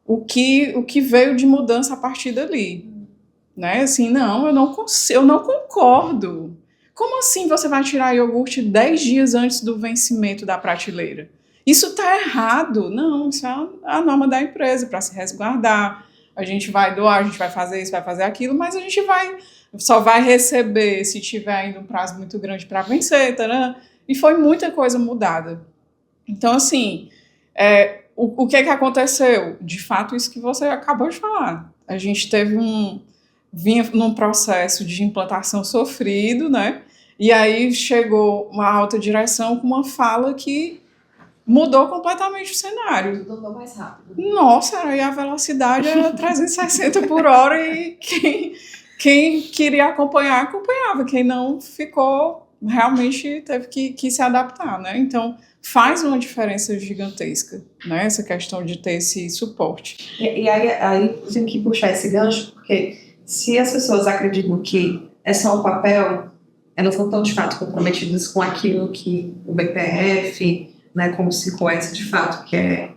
o que veio de mudança a partir dali, né? Assim, não, eu não concordo. Como assim você vai tirar iogurte 10 dias antes do vencimento da prateleira? Isso está errado. Não, isso é a norma da empresa para se resguardar. A gente vai doar, a gente vai fazer isso, vai fazer aquilo, mas a gente só vai receber se tiver ainda um prazo muito grande para vencer, né? E foi muita coisa mudada. Então, assim, o que aconteceu? De fato, isso que você acabou de falar. A gente vinha num processo de implantação sofrido, né? E aí chegou uma alta direção com uma fala que mudou completamente o cenário. Tudo andou mais rápido. Nossa, aí a velocidade era 360 por hora e quem queria acompanhar, acompanhava. Quem não ficou, realmente teve que se adaptar, né? Então, faz uma diferença gigantesca, né? Essa questão de ter esse suporte. E aí tem que puxar esse gancho, porque se as pessoas acreditam que é só um papel, elas não estão de fato comprometidas com aquilo que o BPF, né, como se conhece de fato, que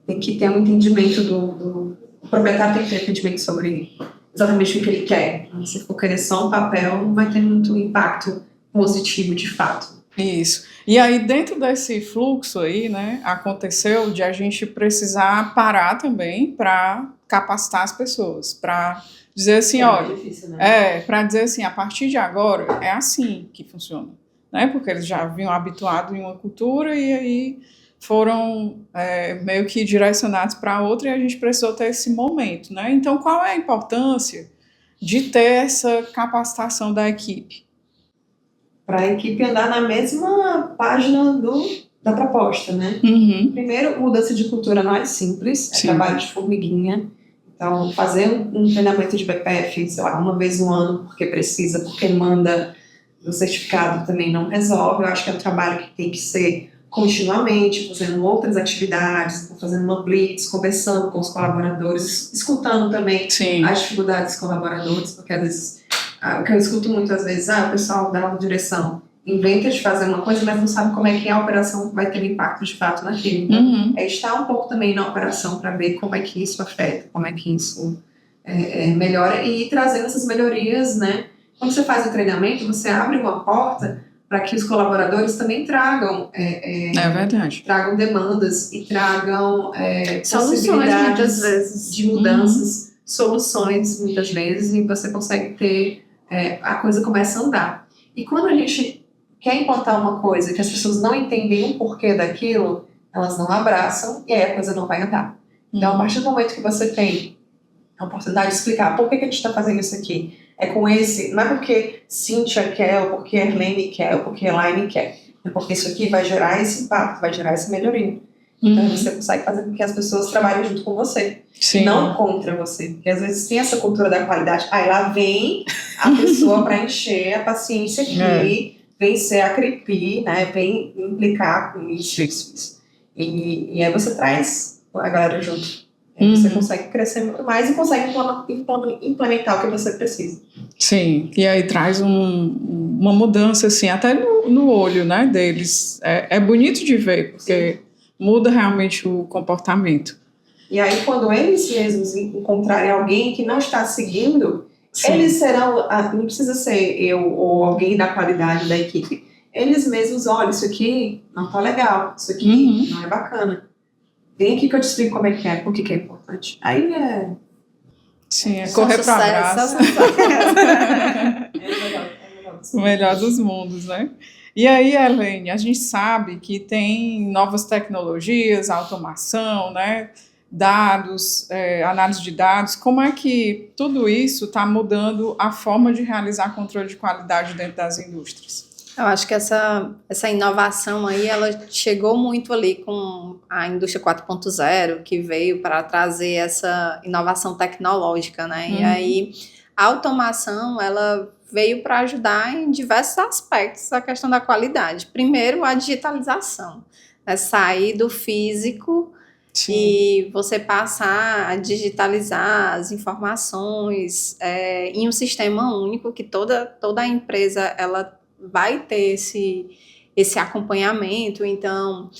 tem que ter um entendimento o proprietário tem que ter entendimento sobre exatamente o que ele quer. Se for querer só um papel, não vai ter muito impacto positivo de fato. Isso. E aí, dentro desse fluxo aí, né, aconteceu de a gente precisar parar também para capacitar as pessoas, para dizer assim, olha, difícil, né? para dizer assim, a partir de agora é assim que funciona, né? Porque eles já vinham habituados em uma cultura e aí foram meio que direcionados para outra e a gente precisou ter esse momento, né? Então, qual é a importância de ter essa capacitação da equipe? Para a equipe andar na mesma página da proposta, né? Uhum. Primeiro, mudança de cultura não é simples, é trabalho de formiguinha. Então, fazer um treinamento de BPF, sei lá, uma vez no ano, porque precisa, porque manda, o certificado também não resolve. Eu acho que é um trabalho que tem que ser continuamente, fazendo outras atividades, fazendo uma blitz, conversando com os colaboradores, escutando também as dificuldades dos colaboradores, porque às vezes, o que eu escuto muitas vezes, o pessoal dá uma direção, inventa de fazer uma coisa, mas não sabe como é que a operação vai ter impacto de fato naquilo. Então, é estar um pouco também na operação para ver como é que isso afeta, como é que isso melhora e ir trazendo essas melhorias, né? Quando você faz o treinamento, você abre uma porta para que os colaboradores também tragam verdade. Tragam demandas e tragam soluções muitas vezes de mudanças, soluções muitas vezes, e você consegue ter a coisa começa a andar. E quando a gente quer implantar uma coisa que as pessoas não entendem o porquê daquilo, elas não abraçam e aí a coisa não vai andar. Então, a partir do momento que você tem a oportunidade de explicar por que a gente está fazendo isso aqui, não é porque Cíntia quer, ou porque Erlene quer, ou porque Elaine quer, é porque isso aqui vai gerar esse impacto, vai gerar essa melhoria. Então, você consegue fazer com que as pessoas trabalhem junto com você, não contra você. Porque às vezes tem essa cultura da qualidade, aí lá vem a pessoa para encher a paciência aqui, vem ser a creepy, né? Vem implicar com isso. E aí você traz a galera junto. Aí você consegue crescer muito mais e consegue implementar o que você precisa. Sim, e aí traz uma mudança, assim, até no olho, né, deles. É bonito de ver, porque muda realmente o comportamento. E aí, quando eles mesmos encontrarem alguém que não está seguindo, eles serão, não precisa ser eu ou alguém da qualidade da equipe, eles mesmos, olha, isso aqui não tá legal, isso aqui não é bacana. Vem aqui que eu te explico como é que é, por que é importante. Aí Sim, correr para abraço. O melhor dos mundos, né? E aí, Erlene, a gente sabe que tem novas tecnologias, automação, né? Dados, análise de dados. Como é que tudo isso está mudando a forma de realizar controle de qualidade dentro das indústrias? Eu acho que essa inovação aí, ela chegou muito ali com a indústria 4.0, que veio para trazer essa inovação tecnológica, né? E aí, a automação, ela veio para ajudar em diversos aspectos da questão da qualidade. Primeiro, a digitalização, né? Sair do físico Sim. E você passar a digitalizar as informações em um sistema único, que toda a empresa ela vai ter esse acompanhamento. Então,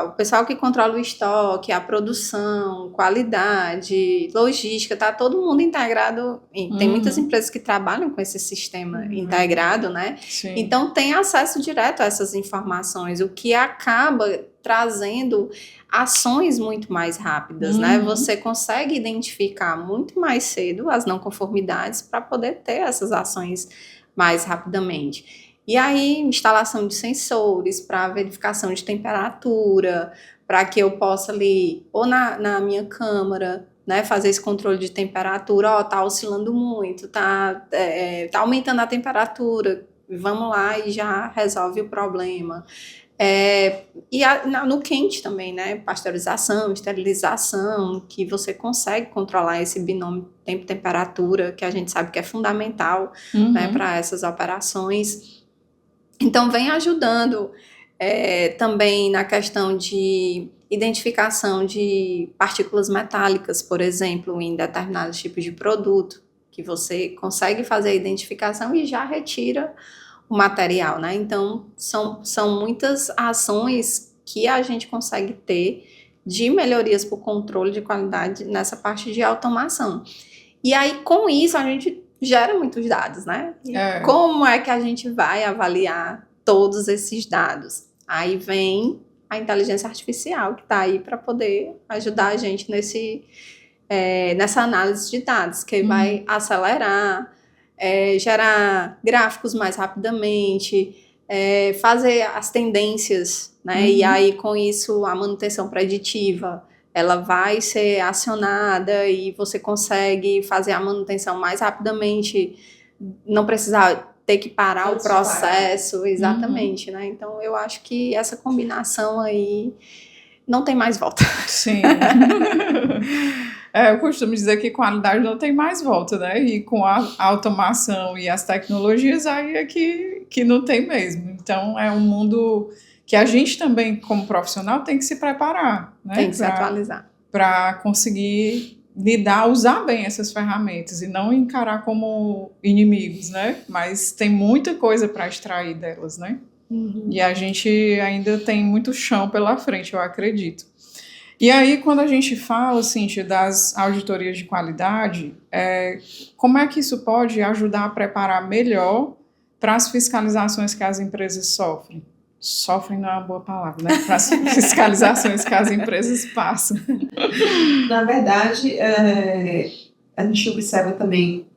o pessoal que controla o estoque, a produção, qualidade, logística, está todo mundo integrado. Tem muitas empresas que trabalham com esse sistema integrado, né? Sim. Então, tem acesso direto a essas informações, o que acaba trazendo ações muito mais rápidas, né? Você consegue identificar muito mais cedo as não conformidades para poder ter essas ações mais rapidamente. E aí, instalação de sensores para verificação de temperatura, para que eu possa ali, ou na minha câmara, né, fazer esse controle de temperatura, tá oscilando muito, tá aumentando a temperatura, vamos lá e já resolve o problema. No quente também, né, pasteurização, esterilização, que você consegue controlar esse binômio tempo-temperatura, que a gente sabe que é fundamental, né, para essas operações. Então, vem ajudando também na questão de identificação de partículas metálicas, por exemplo, em determinados tipos de produto, que você consegue fazer a identificação e já retira o material, né? Então, são muitas ações que a gente consegue ter de melhorias para o controle de qualidade nessa parte de automação. E aí, com isso, a gente gera muitos dados, né? Como é que a gente vai avaliar todos esses dados? Aí vem a inteligência artificial, que está aí para poder ajudar a gente nessa análise de dados, que vai acelerar, gerar gráficos mais rapidamente, fazer as tendências, né? E aí, com isso, a manutenção preditiva, ela vai ser acionada e você consegue fazer a manutenção mais rapidamente, não precisar ter que parar o processo, exatamente, né? Então, eu acho que essa combinação aí não tem mais volta. Sim. Eu costumo dizer que qualidade não tem mais volta, né? E com a automação e as tecnologias, aí é que não tem mesmo. Então, é um mundo que a gente também, como profissional, tem que se preparar, né? Tem que se atualizar. Para conseguir usar bem essas ferramentas e não encarar como inimigos, né? Mas tem muita coisa para extrair delas, né? E a gente ainda tem muito chão pela frente, eu acredito. E aí, quando a gente fala, Cíntia, das auditorias de qualidade, como é que isso pode ajudar a preparar melhor para as fiscalizações que as empresas sofrem? Sofrem não é uma boa palavra, né? Para as fiscalizações que as empresas passam. Na verdade, a gente observa também,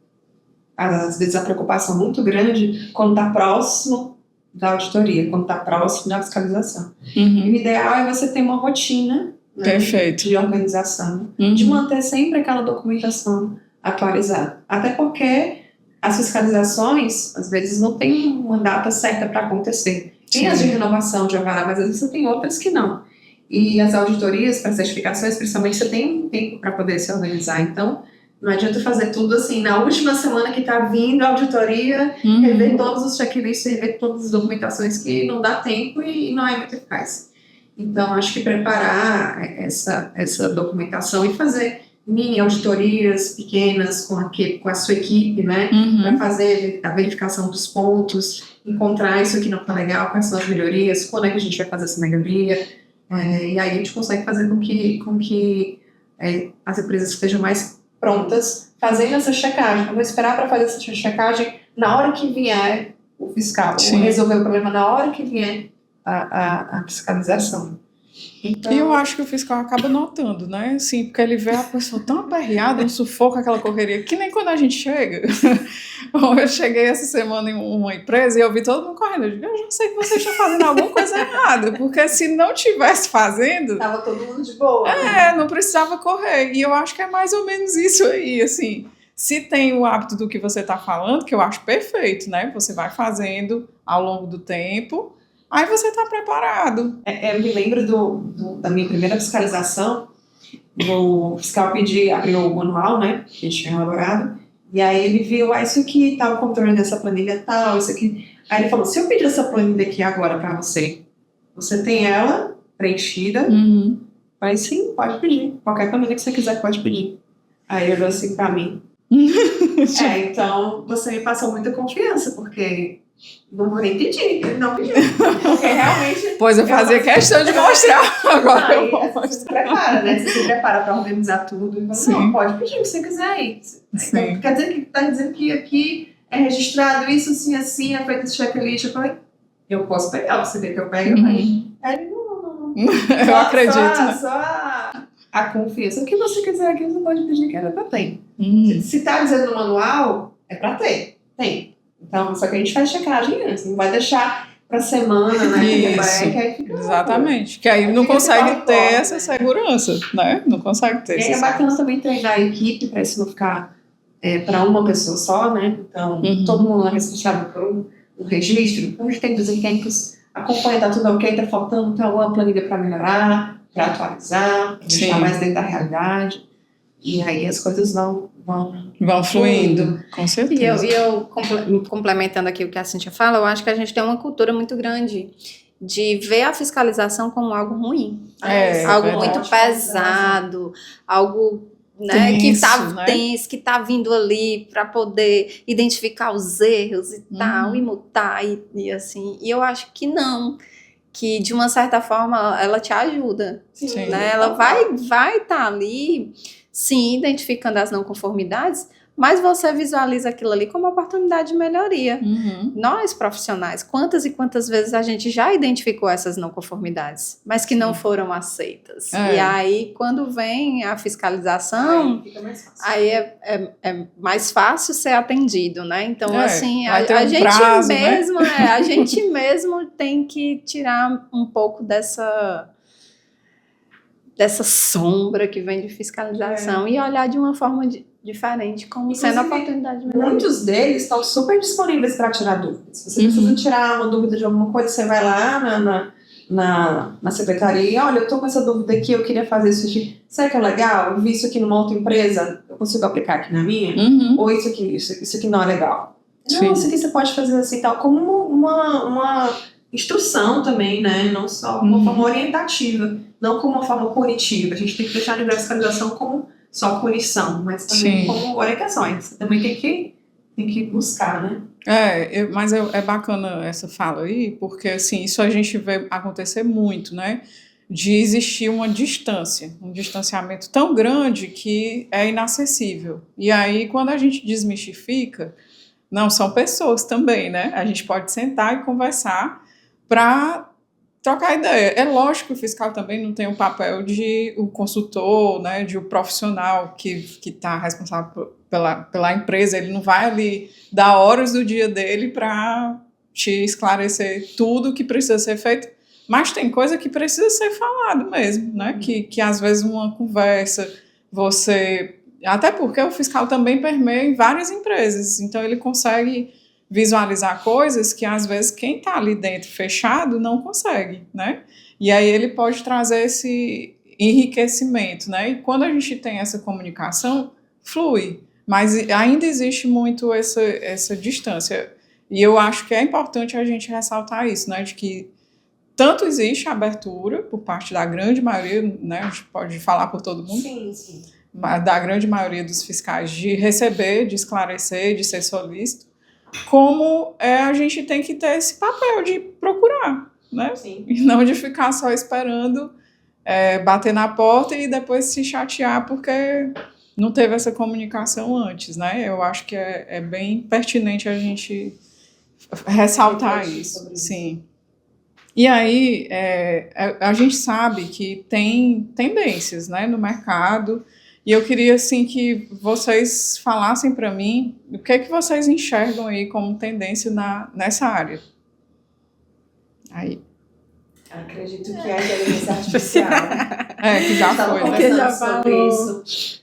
às vezes, a preocupação muito grande quando está próximo da auditoria, quando está próximo da fiscalização. E o ideal é você ter uma rotina, né, de organização, de manter sempre aquela documentação atualizada. Até porque as fiscalizações, às vezes, não tem uma data certa para acontecer. Tem as de renovação de alvará, mas às vezes você tem outras que não. E as auditorias para certificações, principalmente, você tem um tempo para poder se organizar. Então, não adianta fazer tudo assim, na última semana que está vindo a auditoria, rever todos os checklists, rever todas as documentações, que não dá tempo e não é muito eficaz. Então, acho que preparar essa documentação e fazer mini auditorias pequenas com a sua equipe, né? Para fazer a verificação dos pontos, encontrar isso aqui não está legal, quais são as melhorias, quando é que a gente vai fazer essa melhoria. E aí a gente consegue fazer com que as empresas estejam mais prontas fazendo essa checagem. Eu vou esperar para fazer essa checagem na hora que vier o fiscal, ou resolver o problema na hora que vier a fiscalização. Então, e eu acho que o fiscal acaba notando, né? Assim, porque ele vê a pessoa tão aperreada, um sufoco, aquela correria, que nem quando a gente chega. Eu cheguei essa semana em uma empresa e eu vi todo mundo correndo. Eu digo, eu já sei que você está fazendo alguma coisa errada, porque se não tivesse fazendo... Tava todo mundo de boa. Não precisava correr. E eu acho que é mais ou menos isso aí, assim. Se tem o hábito do que você está falando, que eu acho perfeito, né? Você vai fazendo ao longo do tempo... Aí você está preparado. Eu me lembro da minha primeira fiscalização. O fiscal abriu o manual, né, que a gente tinha elaborado, e aí ele viu, isso aqui tá o controle dessa planilha tal, isso aqui. Aí ele falou, se eu pedir essa planilha aqui agora para você, você tem ela preenchida, Mas sim, pode pedir. Qualquer planilha que você quiser, pode pedir. Aí ele assim pra mim. Então você me passou muita confiança, porque não vou nem pedir, ele não pediu. Porque realmente. Pois eu fazia questão de mostrar. Agora eu vou você se prepara, né? Você se prepara pra organizar tudo. E fala, não, pode pedir o que você quiser aí. Então, quer dizer que tá dizendo que aqui é registrado isso, assim, assim, é feito esse checklist. Eu falei, eu posso pegar, você vê que eu pego. Aí ele, não. Eu acredito. Só a confiança. O que você quiser aqui, você pode pedir que era pra ter. Se tá dizendo no manual, é pra ter. Tem. Então, só que a gente faz checagem antes. Não vai deixar pra semana, né? Isso. Exatamente. Que aí não consegue ter essa segurança, né? Não consegue ter. E é bacana também treinar a equipe pra isso não ficar pra uma pessoa só, né? Então, todo mundo é responsável por um registro. A gente tem técnicos, acompanha, tá tudo ok, tá faltando, tá uma planilha pra melhorar, pra atualizar, pra deixar mais dentro da realidade. E aí as coisas vão fluindo, com certeza. E eu complementando aqui o que a Cíntia fala, eu acho que a gente tem uma cultura muito grande de ver a fiscalização como algo ruim, algo muito pesado, algo, né, tenso, que tá tenso, que tá vindo ali para poder identificar os erros e tal, e multar e assim. E eu acho que não, que de uma certa forma ela te ajuda, né? Ela vai estar ali, sim, identificando as não conformidades, mas você visualiza aquilo ali como uma oportunidade de melhoria. Nós, profissionais, quantas e quantas vezes a gente já identificou essas não conformidades, mas que não foram aceitas. E aí, quando vem a fiscalização, aí é mais fácil ser atendido, né? Então, assim, a gente prazo, mesmo, né? A gente mesmo tem que tirar um pouco dessa sombra que vem de fiscalização e olhar de uma forma diferente, como sendo a oportunidade de melhoria. Muitos deles estão super disponíveis para tirar dúvidas. Se você precisa tirar uma dúvida de alguma coisa, você vai lá na secretaria e olha, eu estou com essa dúvida aqui, eu queria fazer isso aqui. Será que é legal? Eu vi isso aqui numa outra empresa, eu consigo aplicar aqui na minha? Ou isso aqui não é legal? Não, isso aqui você pode fazer assim, tal, como uma instrução também, né? Não só uma forma orientativa, não como uma forma punitiva. A gente tem que deixar a fiscalização como só punição, mas também como orientações. Você também tem que buscar, né? Mas é bacana essa fala aí, porque assim, isso a gente vê acontecer muito, né? De existir uma distância, um distanciamento tão grande que é inacessível. E aí, quando a gente desmistifica, não, são pessoas também, né? A gente pode sentar e conversar para trocar ideia. É lógico que o fiscal também não tem o papel de o consultor, né, de o profissional que está responsável pela empresa. Ele não vai ali dar horas do dia dele para te esclarecer tudo que precisa ser feito, mas tem coisa que precisa ser falado mesmo, né? Que às vezes uma conversa, até porque o fiscal também permeia em várias empresas, então ele consegue visualizar coisas que às vezes quem está ali dentro fechado não consegue, né? E aí ele pode trazer esse enriquecimento, né? E quando a gente tem essa comunicação, flui, mas ainda existe muito essa distância. E eu acho que é importante a gente ressaltar isso, né? De que tanto existe a abertura por parte da grande maioria, né? A gente pode falar por todo mundo. Sim. Da grande maioria dos fiscais de receber, de esclarecer, de ser solícito, como a gente tem que ter esse papel de procurar, né? Sim. E não de ficar só esperando bater na porta e depois se chatear porque não teve essa comunicação antes, né? Eu acho que é bem pertinente a gente ressaltar isso. Sim. E aí, a gente sabe que tem tendências, né, no mercado. E eu queria, assim, que vocês falassem para mim o que é que vocês enxergam aí como tendência nessa área. Aí. Acredito que é a inteligência artificial. Que já foi, né? Que já falou. Sobre isso.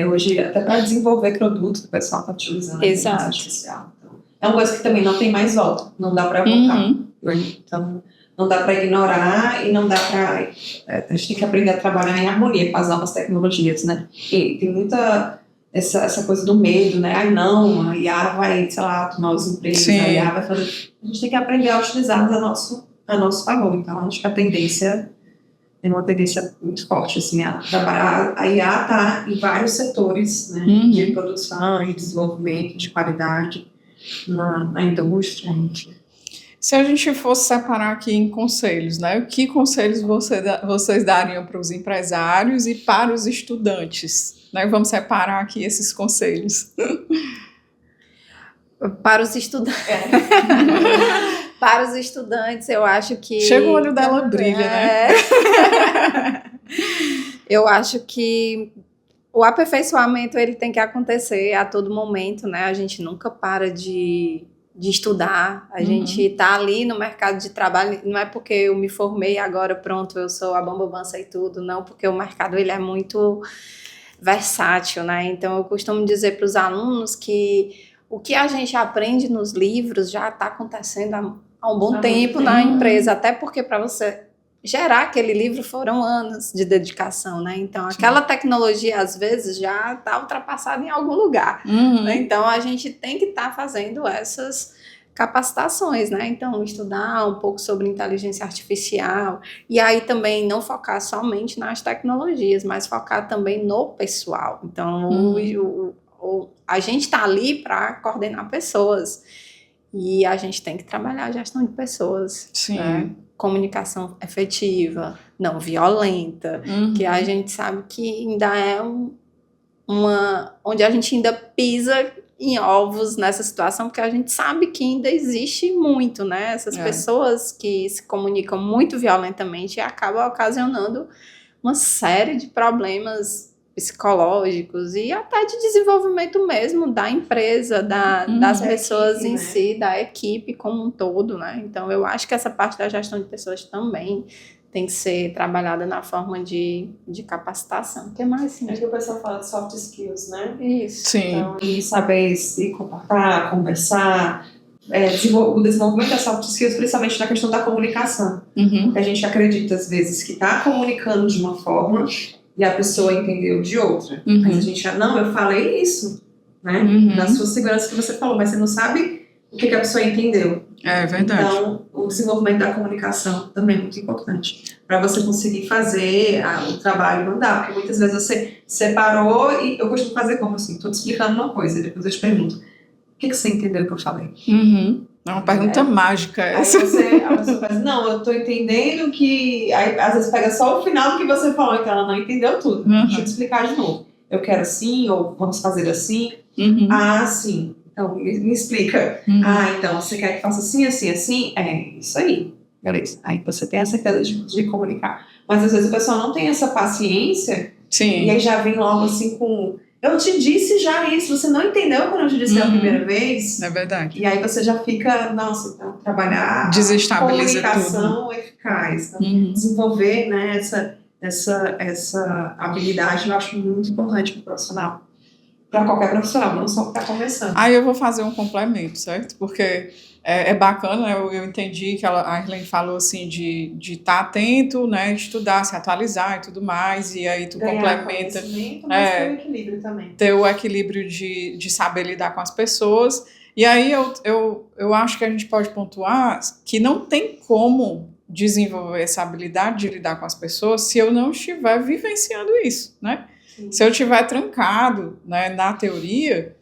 Hoje, até para desenvolver produtos, o pessoal está utilizando a inteligência artificial. Então, é uma coisa que também não tem mais volta. Não dá para voltar. Então, não dá para ignorar e não dá para... a gente tem que aprender a trabalhar em harmonia com as novas tecnologias, né? E tem muita essa coisa do medo, né? Ai, não, a IA vai, sei lá, tomar os empregos, a IA vai fazer... A gente tem que aprender a utilizá-las a nosso favor. Então, acho que a tendência tem uma tendência muito forte, assim, a trabalhar. A IA está em vários setores, né, de produção e desenvolvimento de qualidade na indústria. Se a gente fosse separar aqui em conselhos, né, que conselhos vocês dariam para os empresários e para os estudantes? Né? Vamos separar aqui esses conselhos. Para os estudantes. Para os estudantes, eu acho que... Chega o olho dela, brilha, né? Eu acho que o aperfeiçoamento ele tem que acontecer a todo momento, né? A gente nunca para de estudar, a gente está ali no mercado de trabalho, não é porque eu me formei agora, pronto, eu sou a bambambam, sei tudo, não, porque o mercado ele é muito versátil, né? Então eu costumo dizer para os alunos que o que a gente aprende nos livros já está acontecendo há um bom tempo na empresa, até porque para você gerar aquele livro foram anos de dedicação, né? Então, aquela tecnologia, às vezes, já está ultrapassada em algum lugar. Né? Então, a gente tem que estar fazendo essas capacitações, né? Então, estudar um pouco sobre inteligência artificial e aí também não focar somente nas tecnologias, mas focar também no pessoal. Então, a gente está ali para coordenar pessoas e a gente tem que trabalhar a gestão de pessoas. Sim. Né? Comunicação efetiva, não violenta, que a gente sabe que ainda é onde a gente ainda pisa em ovos nessa situação, porque a gente sabe que ainda existe muito, né? Essas pessoas que se comunicam muito violentamente e acabam ocasionando uma série de problemas psicológicos e até de desenvolvimento mesmo da empresa, das pessoas em si, da equipe como um todo, né? Então, eu acho que essa parte da gestão de pessoas também tem que ser trabalhada na forma de capacitação. O que mais, sim? Acho que o pessoal fala de soft skills, né? Isso. Sim. Então, e saber se comportar, conversar, o desenvolvimento das soft skills, principalmente na questão da comunicação. A gente acredita, às vezes, que está comunicando de uma forma e a pessoa entendeu de outra. Mas a gente já, não, eu falei isso, né? Na sua segurança que você falou, mas você não sabe o que a pessoa entendeu. É verdade. Então, o desenvolvimento da comunicação também é muito importante para você conseguir fazer o trabalho andar, porque muitas vezes você separou e eu costumo fazer como assim, estou te explicando uma coisa e depois eu te pergunto, o que você entendeu que eu falei? É uma pergunta mágica essa. Aí a pessoa faz, não, eu tô entendendo que... Aí, às vezes pega só o final do que você falou, então ela não entendeu tudo. Deixa eu te explicar de novo. Eu quero assim, ou vamos fazer assim. Ah, sim. Então, me explica. Ah, então, você quer que faça assim, assim, assim? É, isso aí. Beleza. Aí você tem a certeza de comunicar. Mas às vezes a pessoa não tem essa paciência. Sim. E aí já vem logo assim com... Eu te disse já isso, você não entendeu quando eu te disse a primeira vez? É verdade. E aí você já fica, nossa, então trabalhar desestabiliza comunicação tudo. eficaz. Então, desenvolver, né, essa habilidade eu acho muito importante para o profissional. Para qualquer profissional, não só para começando. Aí eu vou fazer um complemento, certo? Porque é bacana, eu entendi que a Arlene falou assim de estar atento, né, estudar, se atualizar e tudo mais, e aí tu ganhar complementa. Mas ter o equilíbrio também. Ter o equilíbrio de saber lidar com as pessoas. E aí eu acho que a gente pode pontuar que não tem como desenvolver essa habilidade de lidar com as pessoas se eu não estiver vivenciando isso, né? Sim. Se eu estiver trancado, né, na teoria,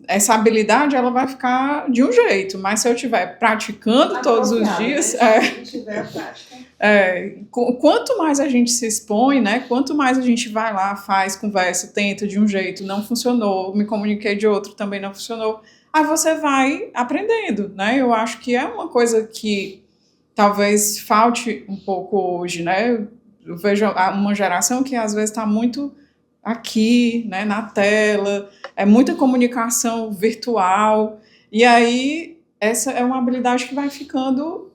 essa habilidade ela vai ficar de um jeito, mas se eu estiver praticando todos os dias... Se tiver a prática. Quanto mais a gente se expõe, né, quanto mais a gente vai lá, faz, conversa, tenta de um jeito, não funcionou, me comuniquei de outro, também não funcionou, aí você vai aprendendo, né? Eu acho que é uma coisa que talvez falte um pouco hoje, né? Eu vejo uma geração que às vezes está muito aqui, né, na tela, é muita comunicação virtual, e aí essa é uma habilidade que vai ficando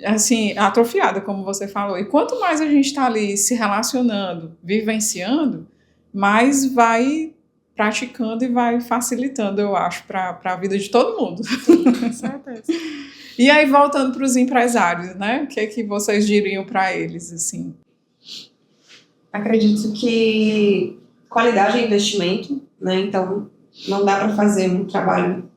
assim, atrofiada, como você falou. E quanto mais a gente está ali se relacionando, vivenciando, mais vai praticando e vai facilitando, eu acho, para a vida de todo mundo. Sim, com certeza. E aí, voltando para os empresários, né? O que é que vocês diriam para eles, assim? Acredito que qualidade é investimento, né? Então, não dá para fazer um trabalho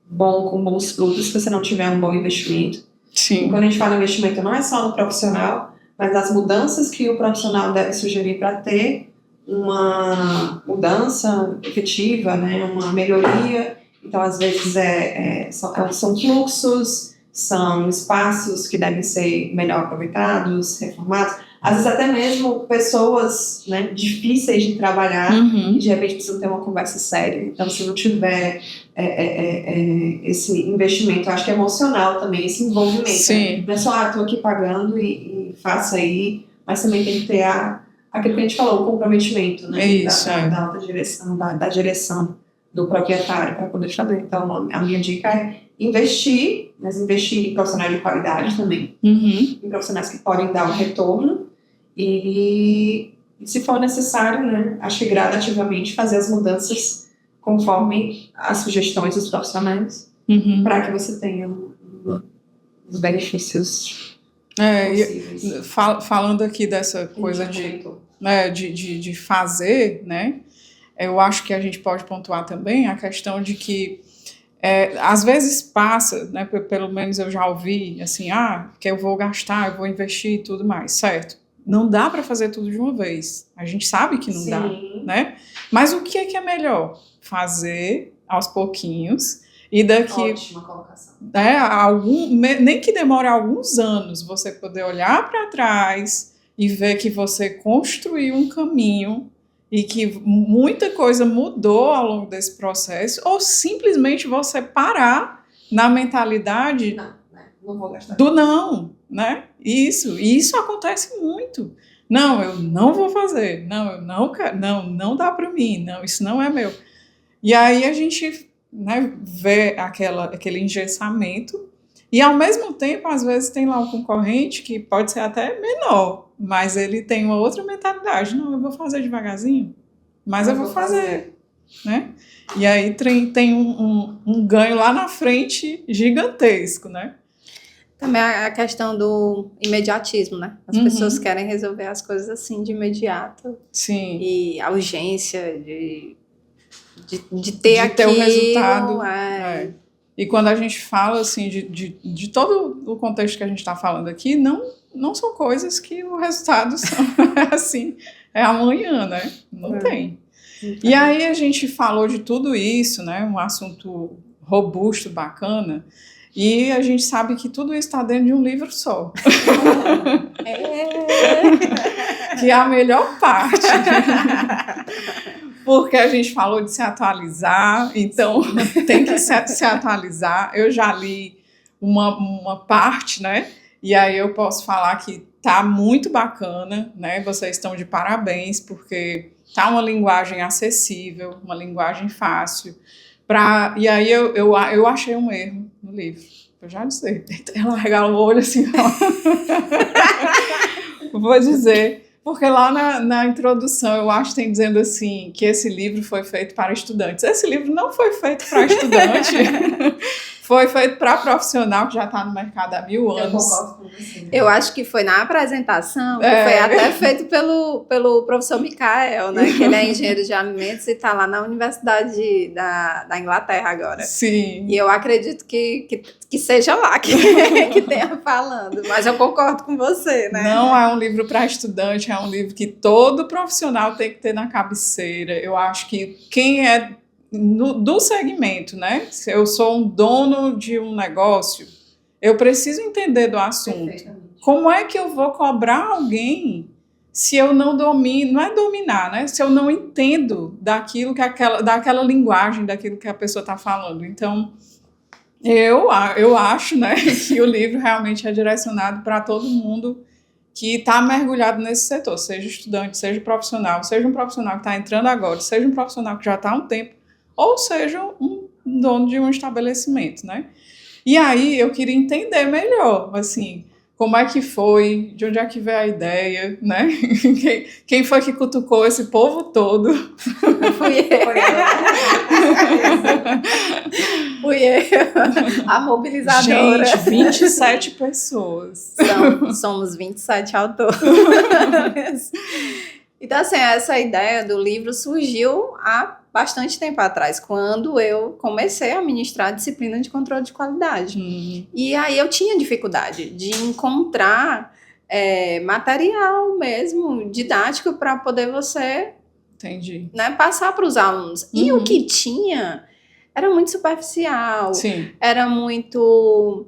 bom com bons frutos se você não tiver um bom investimento. Sim. E quando a gente fala em investimento, não é só no profissional, mas das mudanças que o profissional deve sugerir para ter uma mudança efetiva, né, uma melhoria. Então, às vezes, são fluxos, são espaços que devem ser melhor aproveitados, reformados. Às vezes, até mesmo pessoas, né, difíceis de trabalhar, e de repente precisam ter uma conversa séria. Então, se não tiver esse investimento, eu acho que é emocional também, esse envolvimento. Sim. Né? Não é só, estou aqui pagando e faço aí, mas também tem que ter aquilo que a gente falou, o comprometimento, né? Isso, da alta direção, da direção do proprietário para poder fazer. Então, a minha dica é investir, mas investir em profissionais de qualidade também, em profissionais que podem dar um retorno e, se for necessário, né, acho que gradativamente fazer as mudanças conforme as sugestões dos profissionais, para que você tenha os benefícios possíveis. Falando aqui dessa coisa de fazer, né? Eu acho que a gente pode pontuar também a questão de que às vezes passa, né, pelo menos eu já ouvi, assim, que eu vou gastar, eu vou investir e tudo mais, certo? Não dá para fazer tudo de uma vez. A gente sabe que não dá, né? Mas o que é melhor? Fazer aos pouquinhos e daqui... Ótima colocação. Nem que demore alguns anos, você poder olhar para trás e ver que você construiu um caminho e que muita coisa mudou ao longo desse processo, ou simplesmente você parar na mentalidade não vou gastar. Do não, né? Isso acontece muito. Não, eu não vou fazer. Não, eu não quero. Não dá para mim. Não, isso não é meu. E aí a gente, né, vê aquele engessamento e, ao mesmo tempo, às vezes tem lá um concorrente que pode ser até menor, mas ele tem uma outra mentalidade. Não, eu vou fazer devagarzinho, mas eu vou fazer. Né? E aí tem um ganho lá na frente gigantesco, né? Também a questão do imediatismo, né? As pessoas querem resolver as coisas assim de imediato. Sim. E a urgência de ter aquilo. O resultado. E quando a gente fala assim de todo o contexto que a gente está falando aqui, não são coisas que o resultado são assim, amanhã, né? Não tem. E aí a gente falou de tudo isso, né? Um assunto robusto, bacana. E a gente sabe que tudo isso está dentro de um livro só. Que é a melhor parte. Porque a gente falou de se atualizar, então tem que se atualizar. Eu já li uma parte, né? E aí eu posso falar que tá muito bacana, né? Vocês estão de parabéns, porque tá uma linguagem acessível, uma linguagem fácil. E aí eu achei um erro no livro. Eu já disse. Ela regala o olho assim. Vou dizer. Porque lá na introdução, eu acho que tem dizendo assim, que esse livro foi feito para estudantes. Esse livro não foi feito para estudante. Foi feito para profissional que já está no mercado há 1000 anos. Eu concordo com você. Eu acho que foi na apresentação, que foi até feito pelo professor Michael, né? Que ele é engenheiro de alimentos e está lá na Universidade da Inglaterra agora. Sim. E eu acredito que seja lá que tenha falando. Mas eu concordo com você, né? Não é um livro para estudante, é um livro que todo profissional tem que ter na cabeceira. Eu acho que quem é do segmento, né? Se eu sou um dono de um negócio, eu preciso entender do assunto. Como é que eu vou cobrar alguém se eu não domino, não é dominar, né? Se eu não entendo daquilo daquela linguagem, daquilo que a pessoa está falando. Então, eu acho, né, que o livro realmente é direcionado para todo mundo que está mergulhado nesse setor, seja estudante, seja profissional, seja um profissional que está entrando agora, seja um profissional que já está há um tempo, ou seja um dono de um estabelecimento, né? E aí eu queria entender melhor, assim, como é que foi, de onde é que veio a ideia, né? Quem foi que cutucou esse povo todo? Fui eu. Fui eu, a mobilizadora. Gente, 27 pessoas. Somos 27 autores. Então, assim, essa ideia do livro surgiu há bastante tempo atrás, quando eu comecei a ministrar a disciplina de controle de qualidade. E aí eu tinha dificuldade de encontrar material mesmo, didático, para poder você Entendi. Né, passar para os alunos. E o que tinha era muito superficial, Sim. era muito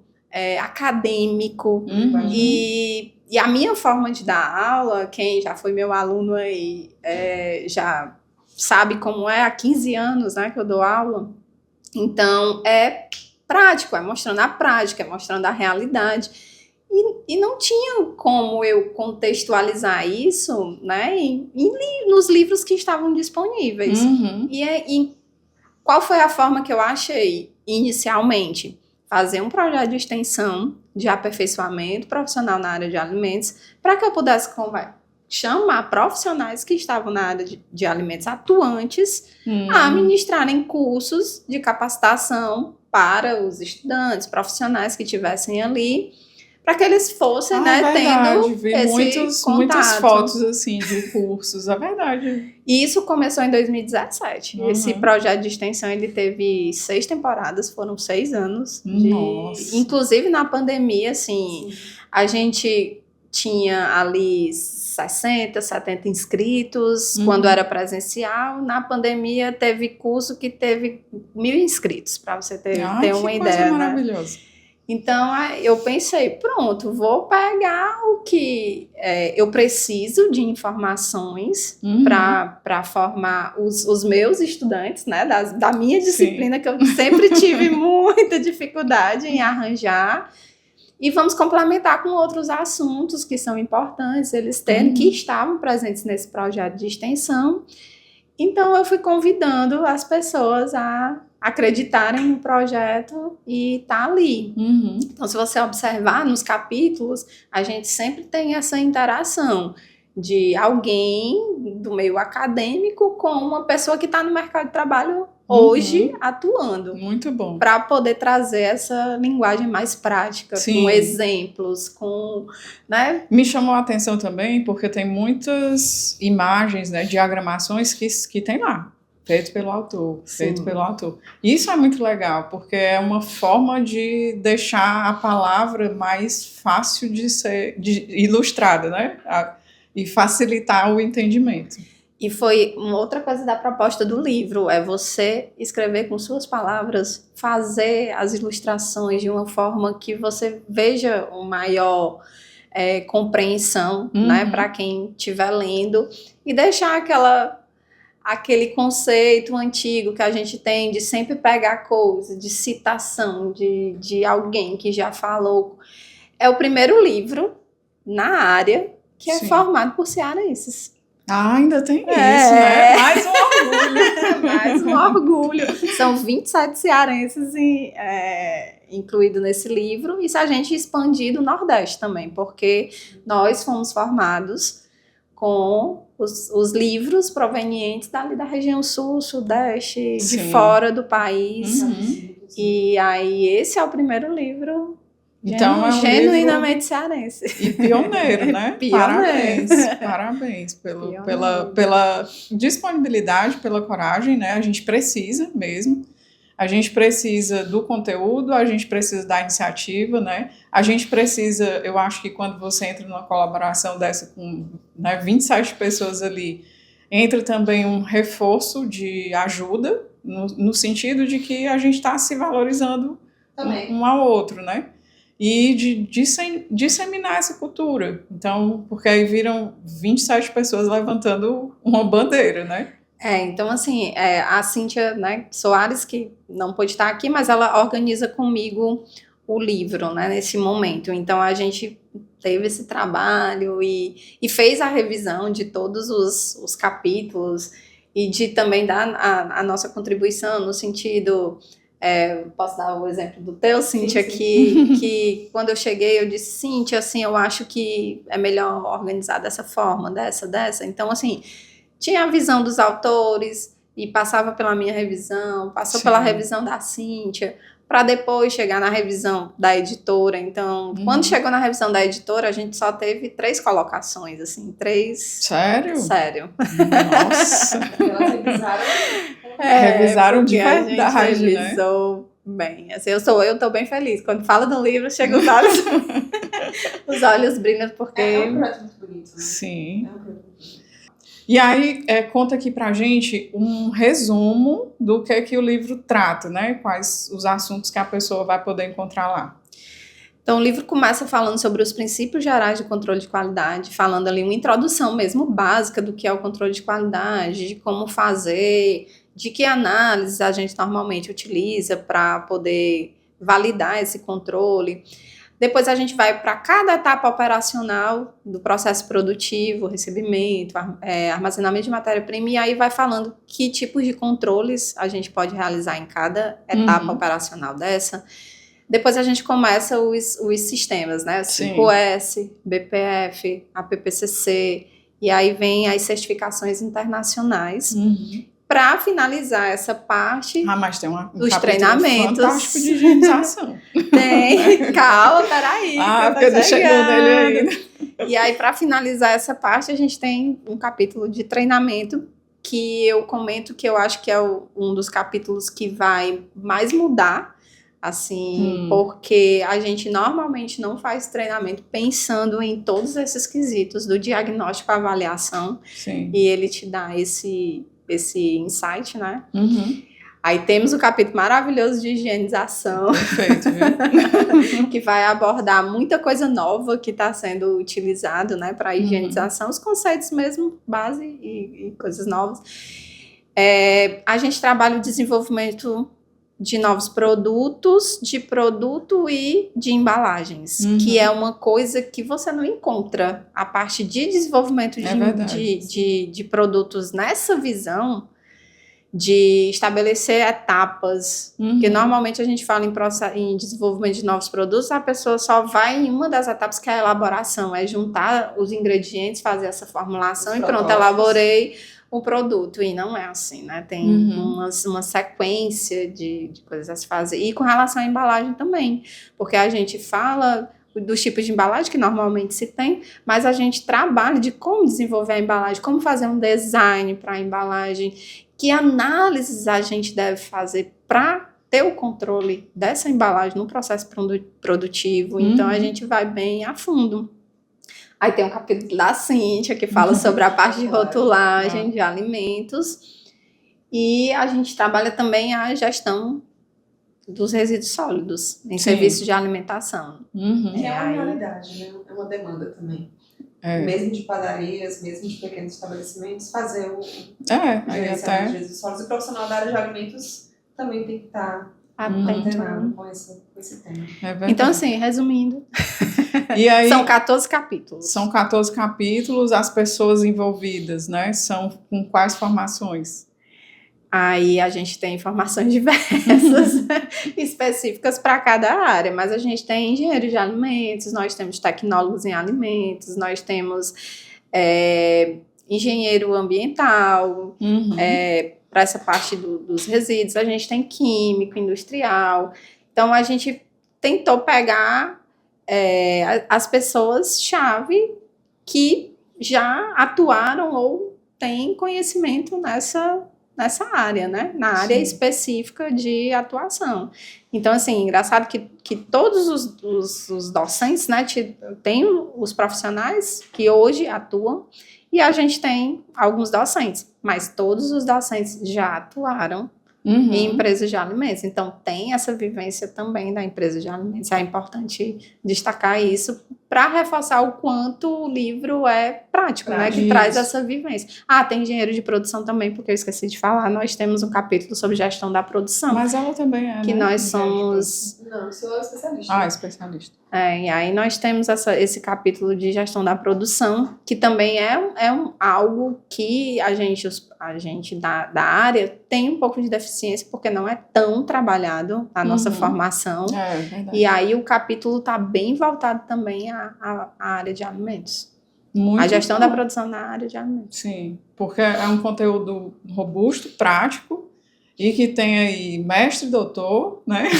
acadêmico. E a minha forma de dar aula, quem já foi meu aluno aí já sabe como é, há 15 anos, né, que eu dou aula. Então, é prático, é mostrando a prática, é mostrando a realidade. E não tinha como eu contextualizar isso, né, nos livros que estavam disponíveis. E qual foi a forma que eu achei inicialmente? Fazer um projeto de extensão de aperfeiçoamento profissional na área de alimentos, para que eu pudesse chamar profissionais que estavam na área de alimentos atuantes a ministrarem cursos de capacitação para os estudantes, profissionais que estivessem ali, para que eles fossem, tendo vi esse muitas fotos assim de cursos, é verdade. E isso começou em 2017. Esse projeto de extensão, ele teve 6 temporadas, foram 6 anos. Inclusive na pandemia, assim, a gente tinha ali 60, 70 inscritos quando era presencial. Na pandemia teve curso que teve 1.000 inscritos, para você ter uma ideia, né? Maravilhoso. Então, eu pensei, pronto, vou pegar o que eu preciso de informações para formar os meus estudantes, né, da minha disciplina, que eu sempre tive muita dificuldade em arranjar, e vamos complementar com outros assuntos que são importantes, eles terem, que estavam presentes nesse projeto de extensão. Então, eu fui convidando as pessoas a acreditarem no projeto e tá ali. Então, se você observar nos capítulos, a gente sempre tem essa interação de alguém do meio acadêmico com uma pessoa que está no mercado de trabalho hoje atuando. Muito bom. Para poder trazer essa linguagem mais prática, com exemplos, né? Me chamou a atenção também porque tem muitas imagens, né, diagramações que tem lá. Feito pelo autor. Isso é muito legal, porque é uma forma de deixar a palavra mais fácil de ser ilustrada, né? E facilitar o entendimento. E foi uma outra coisa da proposta do livro, é você escrever com suas palavras, fazer as ilustrações de uma forma que você veja uma maior compreensão, né, para quem estiver lendo, e deixar aquele conceito antigo que a gente tem de sempre pegar coisa, de citação de alguém que já falou. É o primeiro livro na área que é formado por cearenses. Ainda tem isso, né? Mais um orgulho. Mais um orgulho. São 27 cearenses incluídos nesse livro, e se a gente expandir do Nordeste também, porque nós fomos formados com os livros provenientes dali da região sul, sudeste, de fora do país. E aí esse é o primeiro livro então, genuinamente cearense. E pioneiro, né? Parabéns pela disponibilidade, pela coragem, né? A gente precisa mesmo. A gente precisa do conteúdo, a gente precisa da iniciativa, né? A gente precisa, eu acho que quando você entra numa colaboração dessa com 27 pessoas ali, entra também um reforço de ajuda, no sentido de que a gente está se valorizando um ao outro, né? E de disseminar essa cultura. Então, porque aí viram 27 pessoas levantando uma bandeira, né? Então assim, a Cíntia, né, Soares, que não pôde estar aqui, mas ela organiza comigo o livro, né, nesse momento. Então a gente teve esse trabalho e fez a revisão de todos os capítulos e de também dar a nossa contribuição no sentido... posso dar o exemplo do teu, Cíntia, que quando eu cheguei eu disse, Cíntia, assim, eu acho que é melhor organizar dessa forma, dessa. Então, assim, tinha a visão dos autores e passava pela minha revisão, passou pela revisão da Cíntia, para depois chegar na revisão da editora. Então, quando chegou na revisão da editora, a gente só teve 3 colocações, assim, 3... Sério? Sério. Nossa! Elas revisaram... revisaram de verdade, a gente revisou Bem, assim, eu tô bem feliz. Quando fala de um livro, chega os olhos, os olhos brilham, porque... É um projeto muito bonito, né? Sim. É um projeto muito bonito. E aí, conta aqui pra gente um resumo do que o livro trata, né? Quais os assuntos que a pessoa vai poder encontrar lá. Então, o livro começa falando sobre os princípios gerais de controle de qualidade, falando ali uma introdução mesmo básica do que é o controle de qualidade, de como fazer, de que análises a gente normalmente utiliza para poder validar esse controle. Depois a gente vai para cada etapa operacional do processo produtivo, recebimento, armazenamento de matéria-prima, e aí vai falando que tipos de controles a gente pode realizar em cada etapa operacional dessa. Depois a gente começa os sistemas, né? 5S, BPF, APPCC, e aí vem as certificações internacionais. Para finalizar essa parte mas tem dos treinamentos. Fantástico de higienização. Tem, calma, peraí. Porque eu tô chegando nele ainda. E aí, para finalizar essa parte, a gente tem um capítulo de treinamento que eu comento que eu acho que é um dos capítulos que vai mais mudar, assim, porque a gente normalmente não faz treinamento pensando em todos esses quesitos do diagnóstico e avaliação. Sim. E ele te dá esse insight, né? Aí temos o capítulo maravilhoso de higienização. Perfeito, viu? Que vai abordar muita coisa nova que está sendo utilizado, né, para higienização, os conceitos mesmo, base e coisas novas. A gente trabalha o desenvolvimento de novos produtos, de produto e de embalagens, que é uma coisa que você não encontra. A parte de desenvolvimento de produtos nessa visão de estabelecer etapas, porque normalmente a gente fala em desenvolvimento de novos produtos, a pessoa só vai em uma das etapas, que é a elaboração, é juntar os ingredientes, fazer essa formulação e pronto, elaborei o produto, e não é assim, né? Tem uma sequência de coisas a se fazer. E com relação à embalagem também, porque a gente fala dos tipos de embalagem que normalmente se tem, mas a gente trabalha de como desenvolver a embalagem, como fazer um design para a embalagem, que análises a gente deve fazer para ter o controle dessa embalagem no processo produtivo. Então, a gente vai bem a fundo. Aí tem um capítulo da Cíntia, que fala sobre a parte de rotulagem de alimentos. E a gente trabalha também a gestão dos resíduos sólidos em serviços de alimentação. Que é uma realidade, né? É uma demanda também. Mesmo de padarias, mesmo de pequenos estabelecimentos, fazer o gerenciamento de resíduos sólidos. E o profissional da área de alimentos também tem que estar atento com esse tema. Então, assim, resumindo, e aí, são 14 capítulos. São 14 capítulos, as pessoas envolvidas, né? São com quais formações? Aí a gente tem informações diversas, específicas para cada área, mas a gente tem engenheiro de alimentos, nós temos tecnólogos em alimentos, nós temos engenheiro ambiental, para essa parte dos resíduos, a gente tem químico, industrial. Então, a gente tentou pegar as pessoas-chave que já atuaram ou têm conhecimento nessa área, né? Na área específica de atuação. Então, assim, engraçado que todos os docentes, né, tem os profissionais que hoje atuam e a gente tem alguns docentes, mas todos os docentes já atuaram em empresas de alimentos. Então, tem essa vivência também da empresa de alimentos. É importante destacar isso para reforçar o quanto o livro é prático, né? Que traz essa vivência. Tem engenheiro de produção também, porque eu esqueci de falar. Nós temos um capítulo sobre gestão da produção. Mas ela também é, que né? Nós somos... Não, eu sou especialista. Especialista. E aí nós temos esse capítulo de gestão da produção, que também é algo que a gente da área tem um pouco de deficiência, porque não é tão trabalhado a nossa formação. Verdade. E aí o capítulo está bem voltado também à área de alimentos. A gestão da produção na área de alimentos. Sim, porque é um conteúdo robusto, prático, e que tem aí mestre, doutor, né?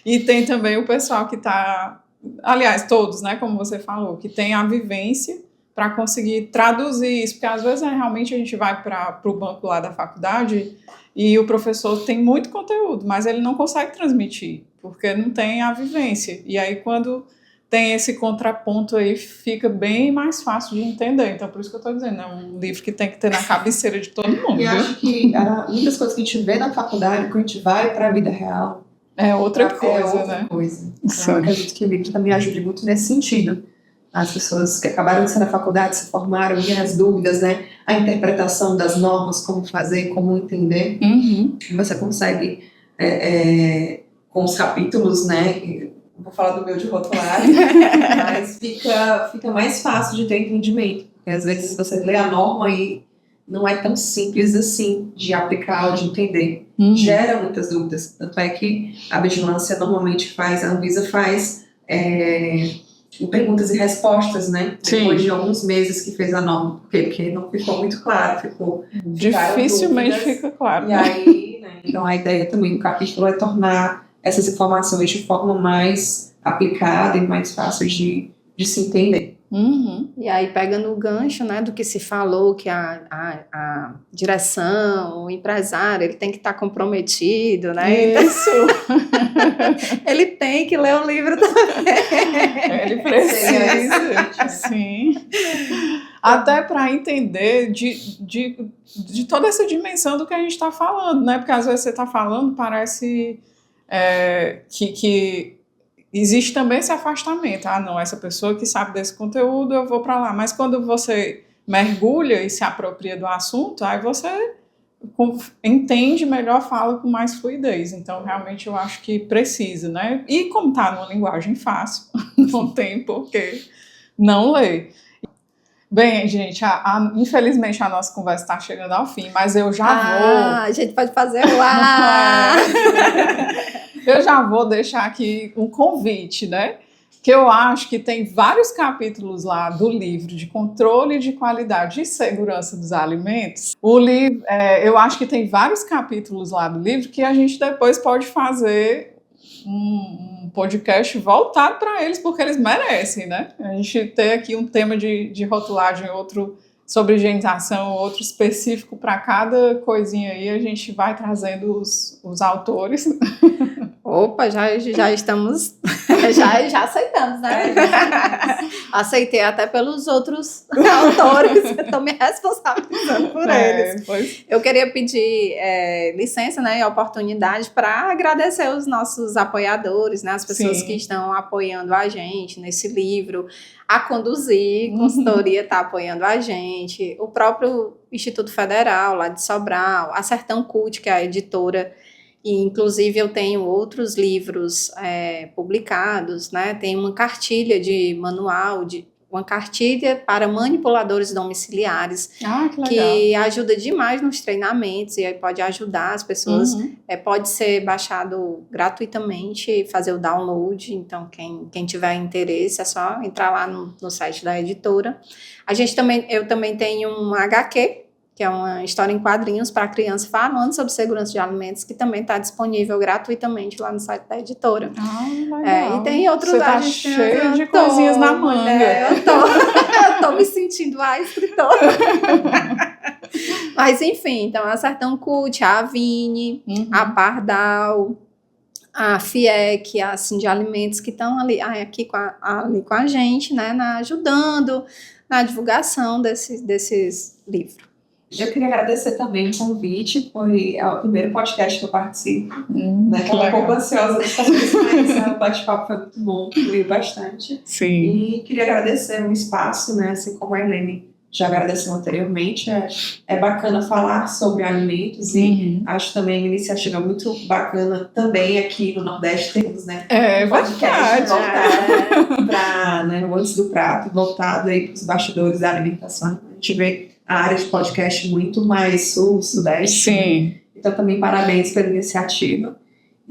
E tem também o pessoal que está, aliás, todos, né? Como você falou, que tem a vivência para conseguir traduzir isso, porque às vezes realmente a gente vai para o banco lá da faculdade e o professor tem muito conteúdo, mas ele não consegue transmitir, porque não tem a vivência. E aí quando tem esse contraponto aí, fica bem mais fácil de entender. Então, por isso que eu estou dizendo, é um livro que tem que ter na cabeceira de todo mundo. E acho que muitas coisas que a gente vê na faculdade, quando a gente vai para a vida real, é outra coisa, né? Então, eu acredito que o livro também ajuda muito nesse sentido. As pessoas que acabaram de sair da faculdade, se formaram, e as dúvidas, né? A interpretação das normas, como fazer, como entender. Você consegue, com os capítulos, né? Vou falar do meu de rotular, mas fica mais fácil de ter entendimento. Porque às vezes você lê a norma e não é tão simples assim de aplicar ou de entender. Gera muitas dúvidas. Tanto é que a vigilância normalmente a Anvisa faz perguntas e respostas, né? Depois de alguns meses que fez a norma. Porque não ficou muito claro, dificilmente fica claro. E aí, né? Então a ideia também do capítulo é tornar essas informações de forma mais aplicada e mais fácil de se entender. E aí pega no gancho, né, do que se falou, que a direção, o empresário, ele tem que estar comprometido, né? Isso! Ele tem que ler o livro também. Ele precisa, sim. Até para entender de toda essa dimensão do que a gente está falando, né? Porque às vezes você está falando, parece que existe também esse afastamento. Ah, não, essa pessoa que sabe desse conteúdo, eu vou para lá. Mas quando você mergulha e se apropria do assunto, aí você entende melhor, fala com mais fluidez. Então, realmente, eu acho que precisa, né? E como está numa linguagem fácil, não tem por que não ler. Bem, gente, infelizmente a nossa conversa está chegando ao fim, mas eu já vou... A gente pode fazer lá! Eu já vou deixar aqui um convite, né? Que eu acho que tem vários capítulos lá do livro de controle de qualidade e segurança dos alimentos. O livro, eu acho que tem vários capítulos lá do livro que a gente depois pode fazer um podcast voltado para eles, porque eles merecem, né? A gente tem aqui um tema de rotulagem, outro sobre higienização, outro específico para cada coisinha aí, a gente vai trazendo os autores. Opa, já estamos, já aceitamos, né? Aceitei até pelos outros autores, estou me responsabilizando por eles. Pois. Eu queria pedir licença, né, e oportunidade para agradecer os nossos apoiadores, né, as pessoas que estão apoiando a gente nesse livro, a Conduzir, consultoria está apoiando a gente, o próprio Instituto Federal, lá de Sobral, a Sertão Cult, que é a editora. E, inclusive, eu tenho outros livros publicados, né? Tem uma cartilha de manual, uma cartilha para manipuladores domiciliares, que ajuda demais nos treinamentos e aí pode ajudar as pessoas. Pode ser baixado gratuitamente, fazer o download. Então, quem tiver interesse, é só entrar lá no site da editora. Eu também tenho um HQ, que é uma história em quadrinhos para crianças falando sobre segurança de alimentos, que também está disponível gratuitamente lá no site da editora. Legal. E tem outros... Você tá cheia de coisinhas na manga. Eu tô me sentindo a escritora. Mas, enfim, então a Sertão Cult, a Avine, a Pardal, a FIEC, a Assim de Alimentos, que estão ali com a gente, né, ajudando na divulgação desses livros. Eu queria agradecer também o convite, foi o primeiro podcast que eu participo, né? Estou um pouco ansiosa de fazer isso, mas o bate-papo foi muito bom, fluiu bastante. Sim. E queria agradecer o espaço, né? Assim como a Helene já agradeceu anteriormente, é bacana falar sobre alimentos e acho também uma iniciativa muito bacana também aqui no Nordeste temos, né? Podcast voltado para, né, o Antes do Prato, voltado aí para os bastidores da alimentação. A gente vê a área de podcast muito mais sul, sudeste. Sim. Né? Então também parabéns pela iniciativa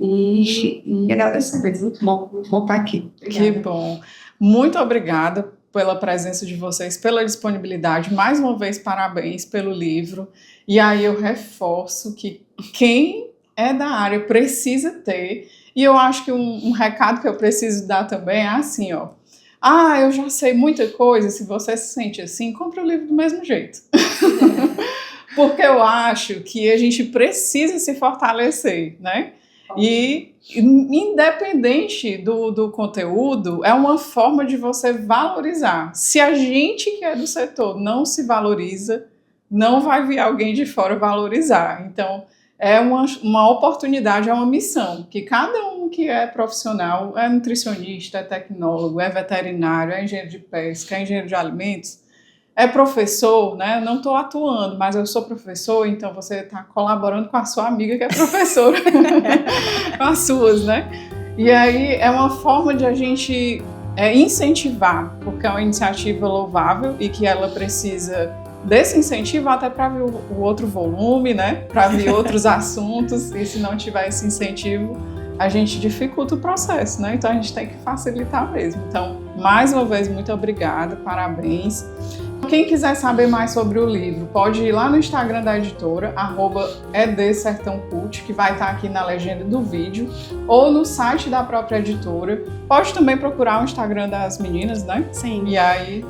e agradecer, muito bom estar aqui. Obrigada. Que bom. Muito obrigada pela presença de vocês, pela disponibilidade. Mais uma vez, parabéns pelo livro. E aí eu reforço que quem é da área precisa ter. E eu acho que um recado que eu preciso dar também é assim, ó. eu já sei muita coisa, se você se sente assim, compra o livro do mesmo jeito. Porque eu acho que a gente precisa se fortalecer, né? E independente do conteúdo, é uma forma de você valorizar. Se a gente que é do setor não se valoriza, não vai vir alguém de fora valorizar. Então, é uma oportunidade, é uma missão, que cada um que é profissional, é nutricionista, é tecnólogo, é veterinário, é engenheiro de pesca, é engenheiro de alimentos, é professor, né? Eu não estou atuando, mas eu sou professor, então você está colaborando com a sua amiga que é professora, com as suas, né? E aí é uma forma de a gente incentivar, porque é uma iniciativa louvável e que ela precisa desse incentivo até para ver o outro volume, né? Para ver outros assuntos, e se não tiver esse incentivo, a gente dificulta o processo, né? Então a gente tem que facilitar mesmo. Então, mais uma vez, muito obrigada, parabéns. Quem quiser saber mais sobre o livro, pode ir lá no Instagram da editora, @edsertãocult, que vai estar aqui na legenda do vídeo, ou no site da própria editora. Pode também procurar o Instagram das meninas, né? Sim. E aí...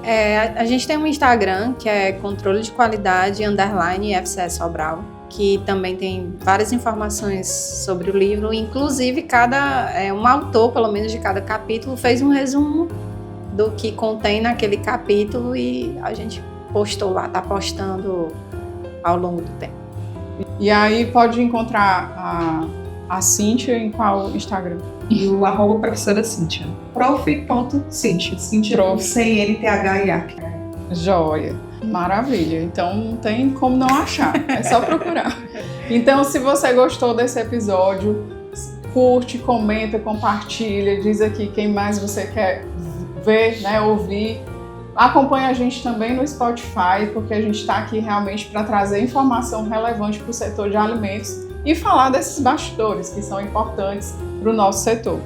a gente tem um Instagram, que é controle de qualidade _FCE Sobral, que também tem várias informações sobre o livro, inclusive um autor, pelo menos de cada capítulo, fez um resumo do que contém naquele capítulo e a gente postou lá, tá postando ao longo do tempo. E aí pode encontrar a Cíntia em qual Instagram? E o @professora Cíntia. prof.cíntia. Cíntia sem NTH e A. Joia. Maravilha. Então não tem como não achar. É só procurar. Então, se você gostou desse episódio, curte, comenta, compartilha, diz aqui quem mais você quer ver, né, ouvir. Acompanhe a gente também no Spotify, porque a gente está aqui realmente para trazer informação relevante para o setor de alimentos e falar desses bastidores que são importantes para o nosso setor.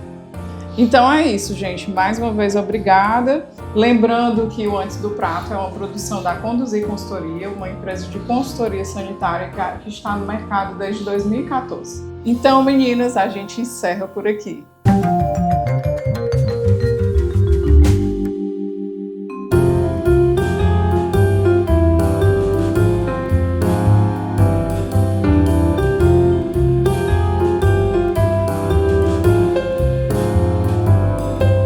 Então é isso, gente. Mais uma vez, obrigada. Lembrando que o Antes do Prato é uma produção da Conduzir Consultoria, uma empresa de consultoria sanitária que está no mercado desde 2014. Então, meninas, a gente encerra por aqui.